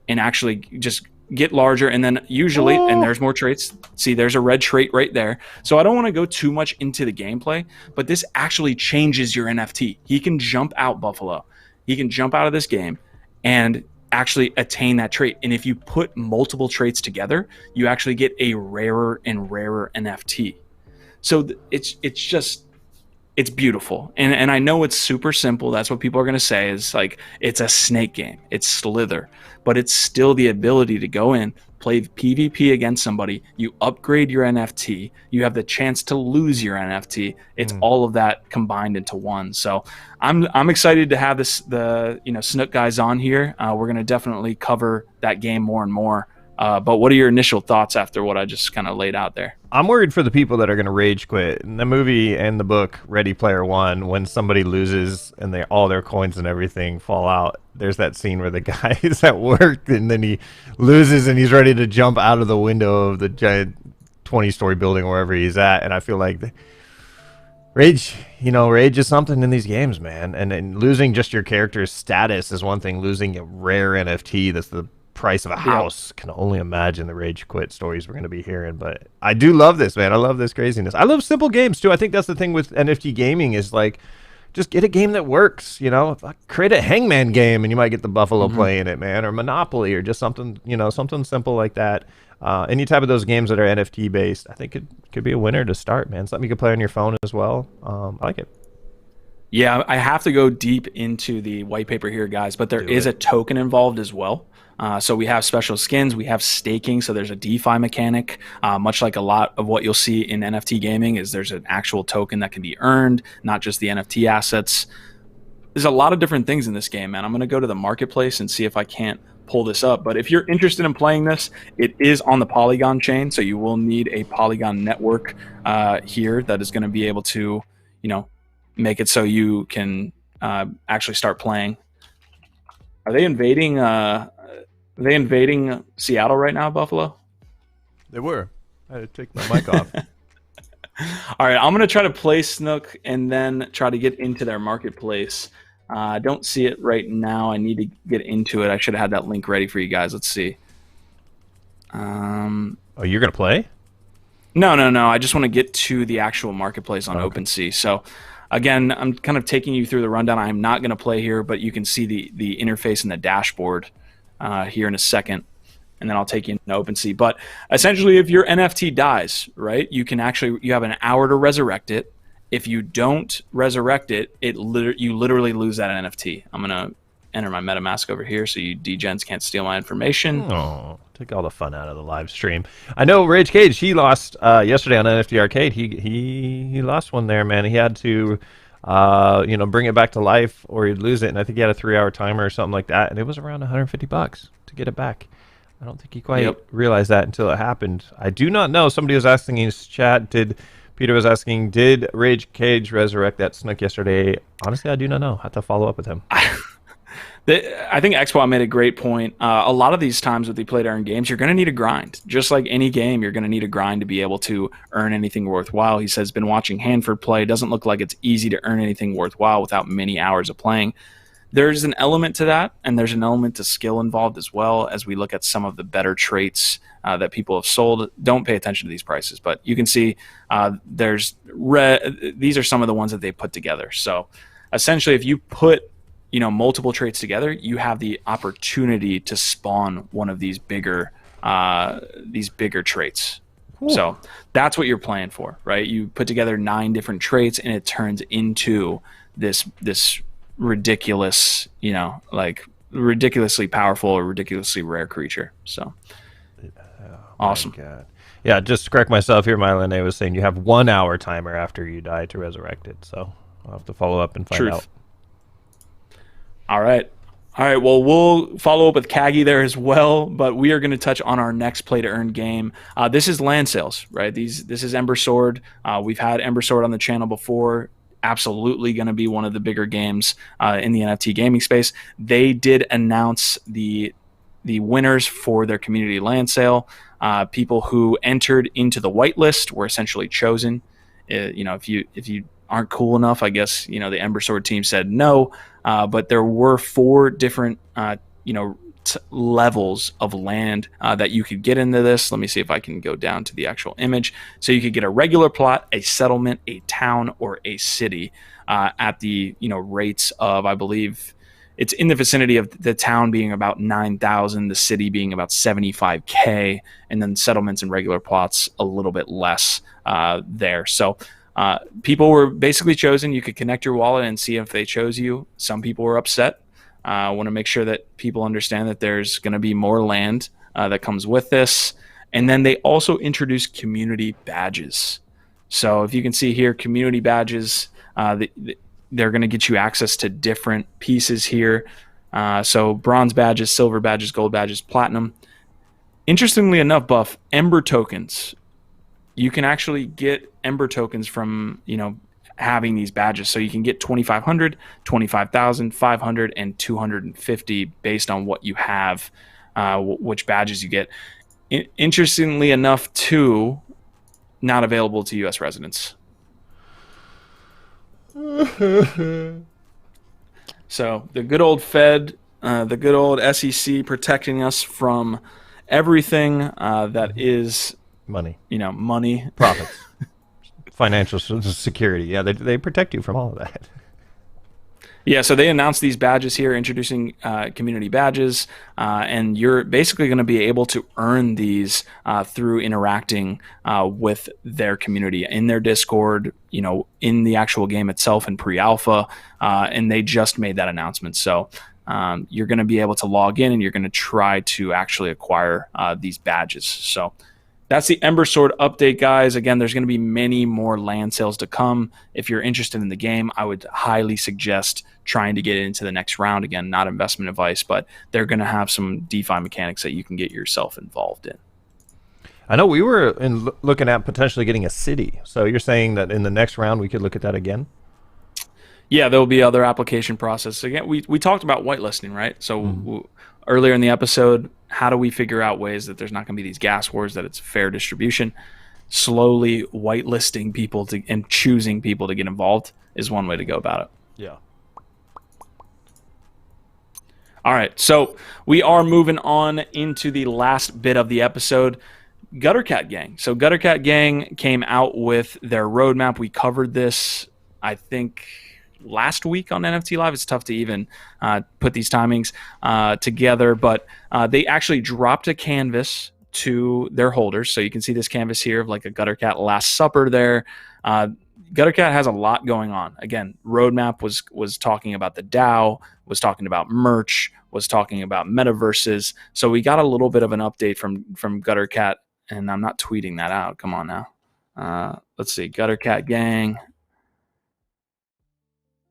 and actually just get larger, and then usually, and there's more traits. See, there's a red trait right there. So I don't want to go too much into the gameplay, but this actually changes your NFT. He can jump out, Buffalo. He can jump out of this game and actually attain that trait. And if you put multiple traits together, you actually get a rarer and rarer NFT. So it's beautiful. And I know it's super simple. That's what people are going to say is like, it's a snake game. It's Slither. But it's still the ability to go in, play PvP against somebody. You upgrade your NFT. You have the chance to lose your NFT. It's all of that combined into one. So I'm excited to have the Snook guys on here. We're going to definitely cover that game more and more But what are your initial thoughts after what I just kind of laid out there? I'm worried for the people that are going to rage quit. In the movie and the book Ready Player One, when somebody loses and all their coins and everything fall out, there's that scene where the guy is at work and then he loses and he's ready to jump out of the window of the giant 20-story building wherever he's at. And I feel like rage is something in these games, man. And losing just your character's status is one thing. Losing a rare NFT that's the price of a house, can only imagine the rage quit stories we're going to be hearing. But I do love this, man. I love this craziness. I love simple games too. I think that's the thing with NFT gaming is like, just get a game that works, create a Hangman game and you might get the Buffalo playing it, man, or Monopoly, or just something, something simple like that. Any type of those games that are NFT based, I think it could be a winner to start, man. Something you could play on your phone as well. I like it. Yeah, I have to go deep into the white paper here, guys, but there is a token involved as well. So we have special skins, we have staking, so there's a DeFi mechanic, much like a lot of what you'll see in NFT gaming is there's an actual token that can be earned, not just the NFT assets. There's a lot of different things in this game, man. I'm going to go to the marketplace and see if I can't pull this up. But if you're interested in playing this, it is on the Polygon chain, so you will need a Polygon network here that is going to be able to, make it so you can actually start playing. Are they invading Seattle right now, Buffalo? They were. I had to take my mic off. All right, I'm going to try to play Snook and then try to get into their marketplace. I don't see it right now. I need to get into it. I should have had that link ready for you guys. Let's see. Oh, you're going to play? No. I just want to get to the actual marketplace on OpenSea. So, again, I'm kind of taking you through the rundown. I'm not going to play here, but you can see the interface in the dashboard here in a second, and then I'll take you into OpenSea. But essentially, if your NFT dies, right, you have an hour to resurrect it. If you don't resurrect it, you literally lose that NFT. I'm going to enter my MetaMask over here so you degens can't steal my information. Oh, took all the fun out of the live stream. I know Rage Cage, he lost yesterday on NFT Arcade. He lost one there, man. He had to bring it back to life or he'd lose it. And I think he had a 3-hour timer or something like that. And it was around $150 to get it back. I don't think he quite realized that until it happened. I do not know. Somebody was asking in his chat, Peter was asking, did Rage Cage resurrect that Snook yesterday? Honestly, I do not know. I have to follow up with him. I think Expo made a great point. A lot of these times with the play to earn games, you're going to need a grind. Just like any game, you're going to need a grind to be able to earn anything worthwhile. He says, been watching Hanford play. Doesn't look like it's easy to earn anything worthwhile without many hours of playing. There's an element to that, and there's an element to skill involved as well. As we look at some of the better traits that people have sold, don't pay attention to these prices, but you can see these are some of the ones that they put together. So essentially, if you put multiple traits together, you have the opportunity to spawn one of these bigger traits. Ooh. So that's what you're playing for, right? You put together 9 different traits, and it turns into this ridiculous, ridiculously powerful or ridiculously rare creature. So awesome. God. Yeah, just to correct myself here, Milonakis was saying you have 1 hour timer after you die to resurrect it. So I'll have to follow up and find out. All right. Well, we'll follow up with Kagi there as well, but we are going to touch on our next play to earn game. This is land sales, right? This is Ember Sword. We've had Ember Sword on the channel before. Absolutely going to be one of the bigger games in the NFT gaming space. They did announce the winners for their community land sale. People who entered into the whitelist were essentially chosen. If you aren't cool enough, I guess the Ember Sword team said no. But there were 4 different levels of land that you could get into this. Let me see if I can go down to the actual image. So you could get a regular plot, a settlement, a town, or a city at the rates of, I believe it's in the vicinity of the town being about 9,000, the city being about 75K, and then settlements and regular plots a little bit less there. So people were basically chosen. You could connect your wallet and see if they chose you. Some people were upset. I want to make sure that people understand that there's going to be more land that comes with this. And then they also introduced community badges. So if you can see here, community badges, they're going to get you access to different pieces here. So bronze badges, silver badges, gold badges, platinum. Interestingly enough, Buff, Ember tokens. You can actually get Ember tokens from, having these badges. So you can get 2,500, 25,000, 500, and 250 based on what you have, which badges you get. Interestingly enough, too, not available to U.S. residents. So the good old Fed, the good old SEC protecting us from everything that is Money. Money. Profits. Financial security. Yeah, they protect you from all of that. Yeah, so they announced these badges here, introducing community badges, and you're basically going to be able to earn these through interacting with their community in their Discord, in the actual game itself in pre-alpha, and they just made that announcement. So you're going to be able to log in, and you're going to try to actually acquire these badges. So that's the Ember Sword update, guys. Again, there's going to be many more land sales to come. If you're interested in the game, I would highly suggest trying to get into the next round. Again, not investment advice, but they're going to have some DeFi mechanics that you can get yourself involved in. I know we were looking at potentially getting a city. So you're saying that in the next round we could look at that again? Yeah, there will be other application process. Again, we talked about whitelisting, right? So earlier in the episode, how do we figure out ways that there's not going to be these gas wars, that it's fair distribution? Slowly whitelisting people and choosing people to get involved is one way to go about it. Yeah. All right, so we are moving on into the last bit of the episode. Guttercat Gang. So Guttercat Gang came out with their roadmap. We covered this, I think, last week on NFT Live. It's tough to even put these timings together, but they actually dropped a canvas to their holders. So you can see this canvas here of like a Guttercat Last Supper there. Guttercat has a lot going on. Again, roadmap was talking about the DAO, was talking about merch, was talking about metaverses. So we got a little bit of an update from Guttercat, and I'm not tweeting that out. Come on now. Let's see, Guttercat Gang.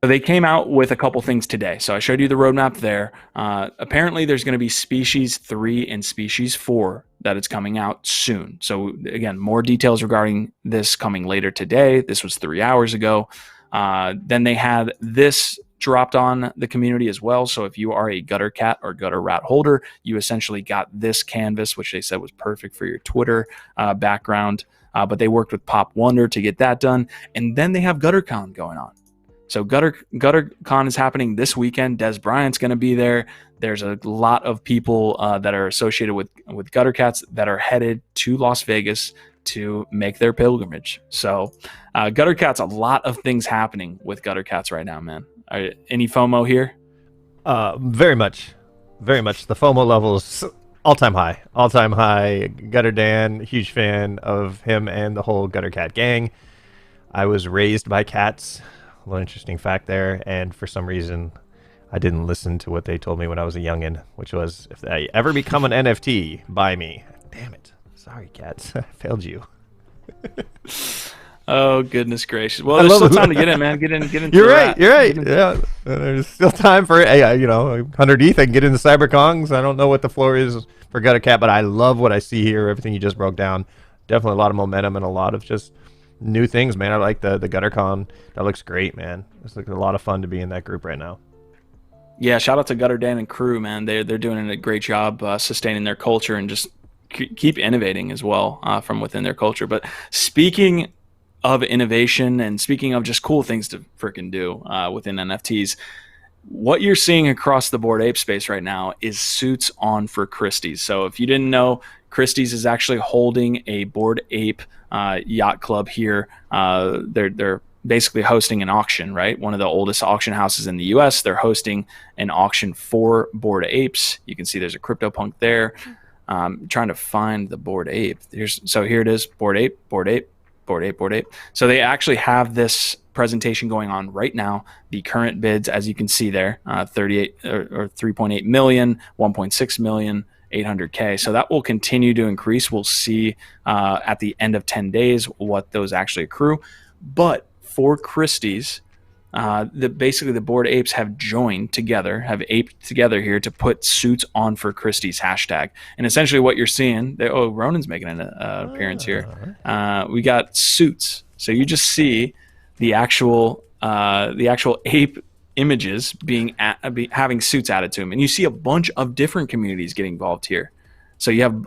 They came out with a couple things today. So I showed you the roadmap there. Apparently, there's going to be Species 3 and Species 4 that it's coming out soon. So again, more details regarding this coming later today. This was 3 hours ago. Then they had this dropped on the community as well. So if you are a Guttercat or Gutter Rat holder, you essentially got this canvas, which they said was perfect for your Twitter background. But they worked with Pop Wonder to get that done. And then they have GutterCon going on. So GutterCon is happening this weekend. Des Bryant's going to be there. There's a lot of people that are associated with Guttercats that are headed to Las Vegas to make their pilgrimage. So Guttercats, a lot of things happening with Guttercats right now, man. Any FOMO here? Very much. Very much. The FOMO levels all-time high. All-time high. Gutter Dan, huge fan of him and the whole Guttercat gang. I was raised by cats. A little interesting fact there, and for some reason I didn't listen to what they told me when I was a youngin', which was, if I ever become an NFT, buy me. Damn it. Sorry, cats. I failed you. Oh, goodness gracious. Well, there's still time to get in, man. Get in. You're right. Yeah. There's still time for, 100 ETH. I can get into CyberKongz. I don't know what the floor is for Guttercat, but I love what I see here. Everything you just broke down. Definitely a lot of momentum and a lot of just new things, man. I like the GutterCon. That looks great, man. It's like a lot of fun to be in that group right now. Yeah, shout out to Gutter Dan and crew, man. They're doing a great job sustaining their culture and just keep innovating as well from within their culture. But speaking of innovation and speaking of just cool things to freaking do within NFTs, what you're seeing across the Bored Ape space right now is suits on for Christie's. So if you didn't know, Christie's is actually holding a Bored Ape yacht club here. They're basically hosting an auction, right? One of the oldest auction houses in the US. They're hosting an auction for Bored Apes. You can see there's a CryptoPunk there. Trying to find the Bored Ape. So here it is, Bored Ape. So they actually have this presentation going on right now. The current bids, as you can see there, 38 or 3.8 million, 1.6 million, 800K. So that will continue to increase. We'll see at the end of 10 days what those actually accrue. But for Christie's, Basically the Bored Apes have joined together, have aped together here to put suits on for Christie's hashtag. And essentially what you're seeing, Ronan's making an appearance here. We got suits. So you just see the actual ape images having suits added to them, and you see a bunch of different communities getting involved here. So you have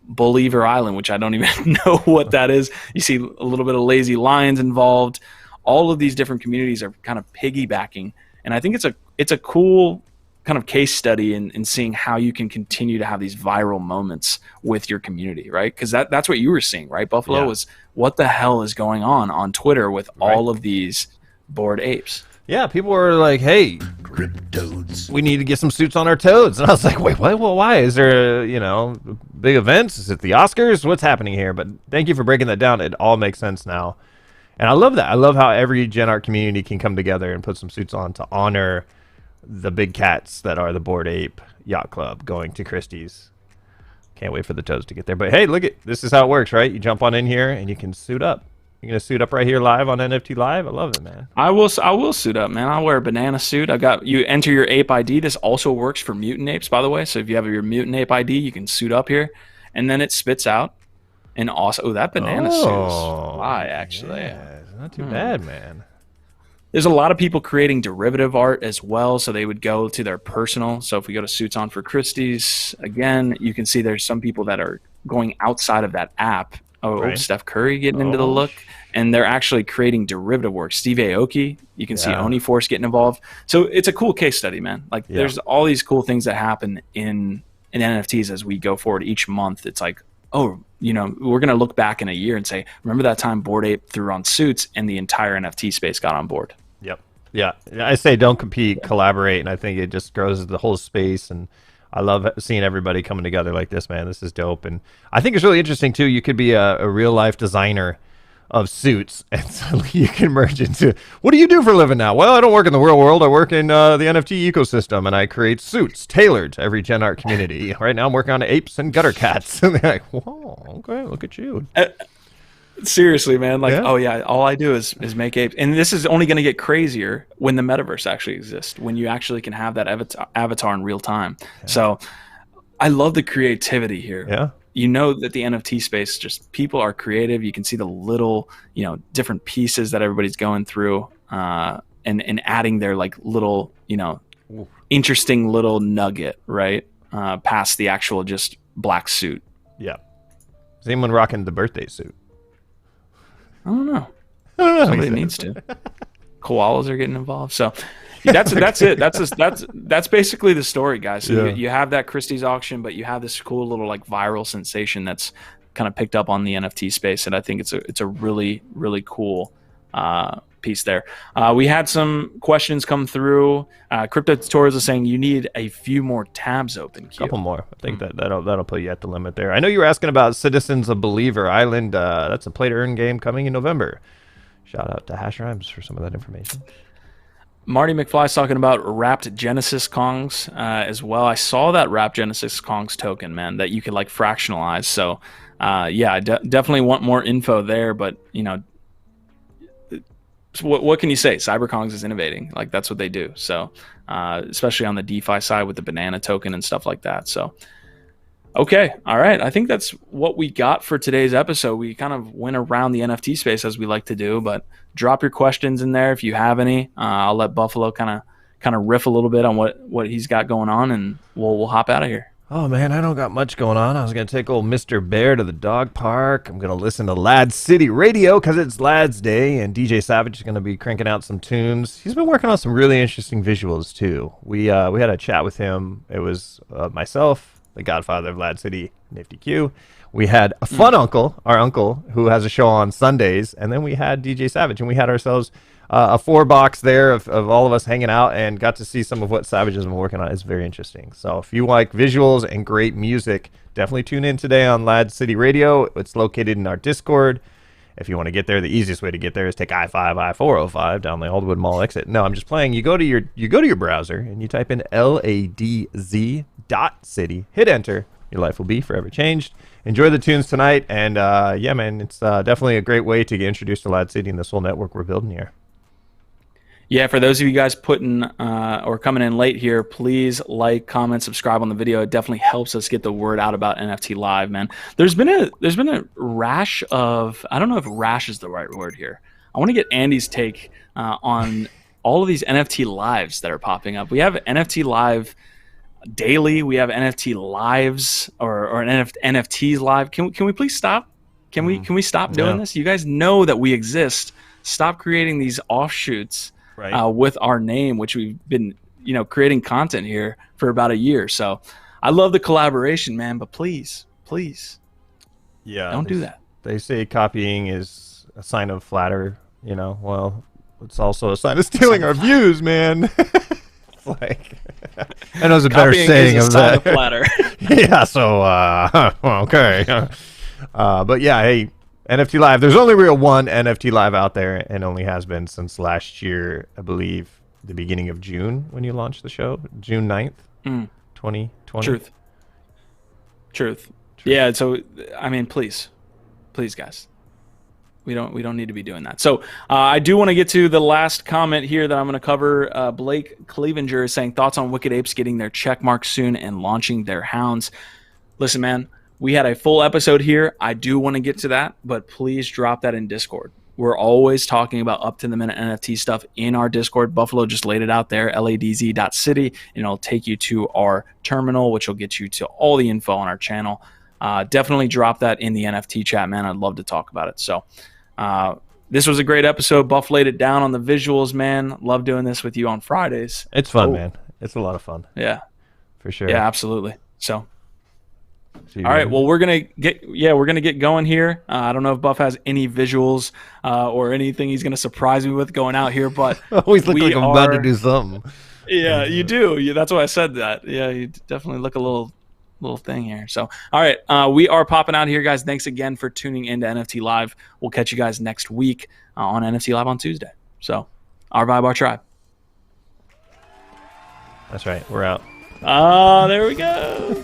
Believer Island, which I don't even know what that is. You see a little bit of Lazy Lions involved. All of these different communities are kind of piggybacking, and I think it's a cool kind of case study in seeing how you can continue to have these viral moments with your community, right? Because that's what you were seeing, right, Buffalo? Yeah. Was what the hell is going on Twitter with all of these Bored Apes? Yeah, people were like, "Hey, CrypToadz. we need to get some suits on our toads," and I was like, "Wait, what? Well, why? Is there big events? Is it the Oscars? What's happening here?" But thank you for breaking that down. It all makes sense now. And I love that. I love how every Gen Art community can come together and put some suits on to honor the big cats that are the Bored Ape Yacht Club going to Christie's. Can't wait for the toads to get there. But hey, look this is how it works, right? You jump on in here and you can suit up. You're gonna suit up right here live on NFT Live. I love it, man. I will suit up, man. I'll wear a banana suit. You enter your ape ID. This also works for mutant apes, by the way. So if you have your mutant ape ID, you can suit up here, and then it spits out. And also, that banana suit is fly, actually. Yeah, it's not too bad, man. There's a lot of people creating derivative art as well, so they would go to their personal. So if we go to Suits On for Christie's, again, you can see there's some people that are going outside of that app. Right. Steph Curry getting into the look, and they're actually creating derivative work. Steve Aoki, you can see Oni Force getting involved. So it's a cool case study, man. Like there's all these cool things that happen in NFTs as we go forward each month. It's like, we're going to look back in a year and say, remember that time Bored Ape threw on suits and the entire NFT space got on board. Yep. Yeah. I say don't compete, collaborate, and I think it just grows the whole space. And I love seeing everybody coming together like this, man. This is dope. And I think it's really interesting, too. You could be a real-life designer of suits, and suddenly you can merge into, what do you do for a living now? Well, I don't work in the real world. I work in the NFT ecosystem, and I create suits tailored to every Gen Art community. Right now I'm working on apes and gutter cats. And they're like, whoa, okay, look at you. Seriously, man. Like, all I do is make apes. And this is only going to get crazier when the metaverse actually exists, when you actually can have that avatar in real time. Yeah. So I love the creativity here. Yeah. You know that the NFT space, just people are creative. You can see the little, different pieces that everybody's going through and adding their like little, interesting little nugget, right? Past the actual just black suit. Yeah. Is anyone rocking the birthday suit? I don't know. Somebody needs to. Koalas are getting involved. So that's it. That's basically the story, guys. So you have that Christie's auction, but you have this cool little like viral sensation that's kind of picked up on the NFT space, and I think it's a really, really cool piece there. We had some questions come through. CrypToadz is saying you need a few more tabs open. A couple more. I think that'll put you at the limit there. I know you were asking about Citizens of Believer Island. That's a play to earn game coming in November. Shout out to Hash Rhymes for some of that information. Marty McFly's talking about wrapped Genesis Kongs as well. I saw that wrapped Genesis Kongs token, man, that you could like fractionalize. So I definitely want more info there, but what can you say? CyberKongz is innovating. Like that's what they do. So especially on the DeFi side with the banana token and stuff like that. So okay, all right. I think that's what we got for today's episode. We kind of went around the NFT space as we like to do, but drop your questions in there if you have any. I'll let Buffalo kind of riff a little bit on what he's got going on, and we'll hop out of here. Oh, man, I don't got much going on. I was going to take old Mr. Bear to the dog park. I'm going to listen to LADZ City Radio because it's LADZ Day, and DJ Savage is going to be cranking out some tunes. He's been working on some really interesting visuals, too. We had a chat with him. It was myself, the godfather of LADZ City, Nifty Q. We had a fun uncle, our uncle, who has a show on Sundays, and then we had DJ Savage, and we had ourselves a 4-box there of all of us hanging out and got to see some of what Savage has been working on. It's very interesting. So if you like visuals and great music, definitely tune in today on LADZ City Radio. It's located in our Discord. If you want to get there, the easiest way to get there is take I-5, I-405 down the Alderwood Mall exit. No, I'm just playing. You go to your browser and you type in LADZ.city. Hit enter. Your life will be forever changed. Enjoy the tunes tonight. And man, it's definitely a great way to get introduced to LADZ City and this whole network we're building here. Yeah, for those of you guys putting or coming in late here, please like, comment, subscribe on the video. It definitely helps us get the word out about NFT Live, man. There's been a rash of, I don't know if rash is the right word here. I want to get Andy's take on all of these NFT lives that are popping up. We have NFT Live daily. We have NFT lives or NFTs live. Can we please stop? Can we stop doing this? You guys know that we exist. Stop creating these offshoots with our name, which we've been creating content here for about a year. So I love the collaboration, man. But please, don't do that. They say copying is a sign of flatter. Well, it's also a sign of stealing our views, man. It's like, I know there's a better saying of that. Flatter. Yeah. So okay. But yeah, hey, NFT Live. There's only real one NFT Live out there, and only has been since last year, I believe, the beginning of June when you launched the show, June 9th, 2020. Truth. Yeah. So I mean, please, guys. We don't need to be doing that. So I do want to get to the last comment here that I'm going to cover. Blake Clevenger is saying thoughts on Wicked Apes getting their check mark soon and launching their hounds. Listen, man, we had a full episode here. I do want to get to that, but please drop that in Discord. We're always talking about up-to-the-minute NFT stuff in our Discord. Buffalo just laid it out there, LADZ.city, and it'll take you to our terminal, which will get you to all the info on our channel. Definitely drop that in the NFT chat, man. I'd love to talk about it. So this was a great episode. Buff laid it down on the visuals, man. Love doing this with you on Fridays. It's fun, man. It's a lot of fun. Yeah. For sure. Yeah, absolutely. So all right, well, we're gonna get going here. I don't know if Buff has any visuals or anything he's gonna surprise me with going out here, but always look like I'm about to do something. Yeah, you do. That's why I said that. Yeah, you definitely look a little thing here. So, all right, we are popping out here, guys. Thanks again for tuning into NFT Live. We'll catch you guys next week on NFT Live on Tuesday. So, our vibe, our tribe. That's right. We're out. Ah, there we go.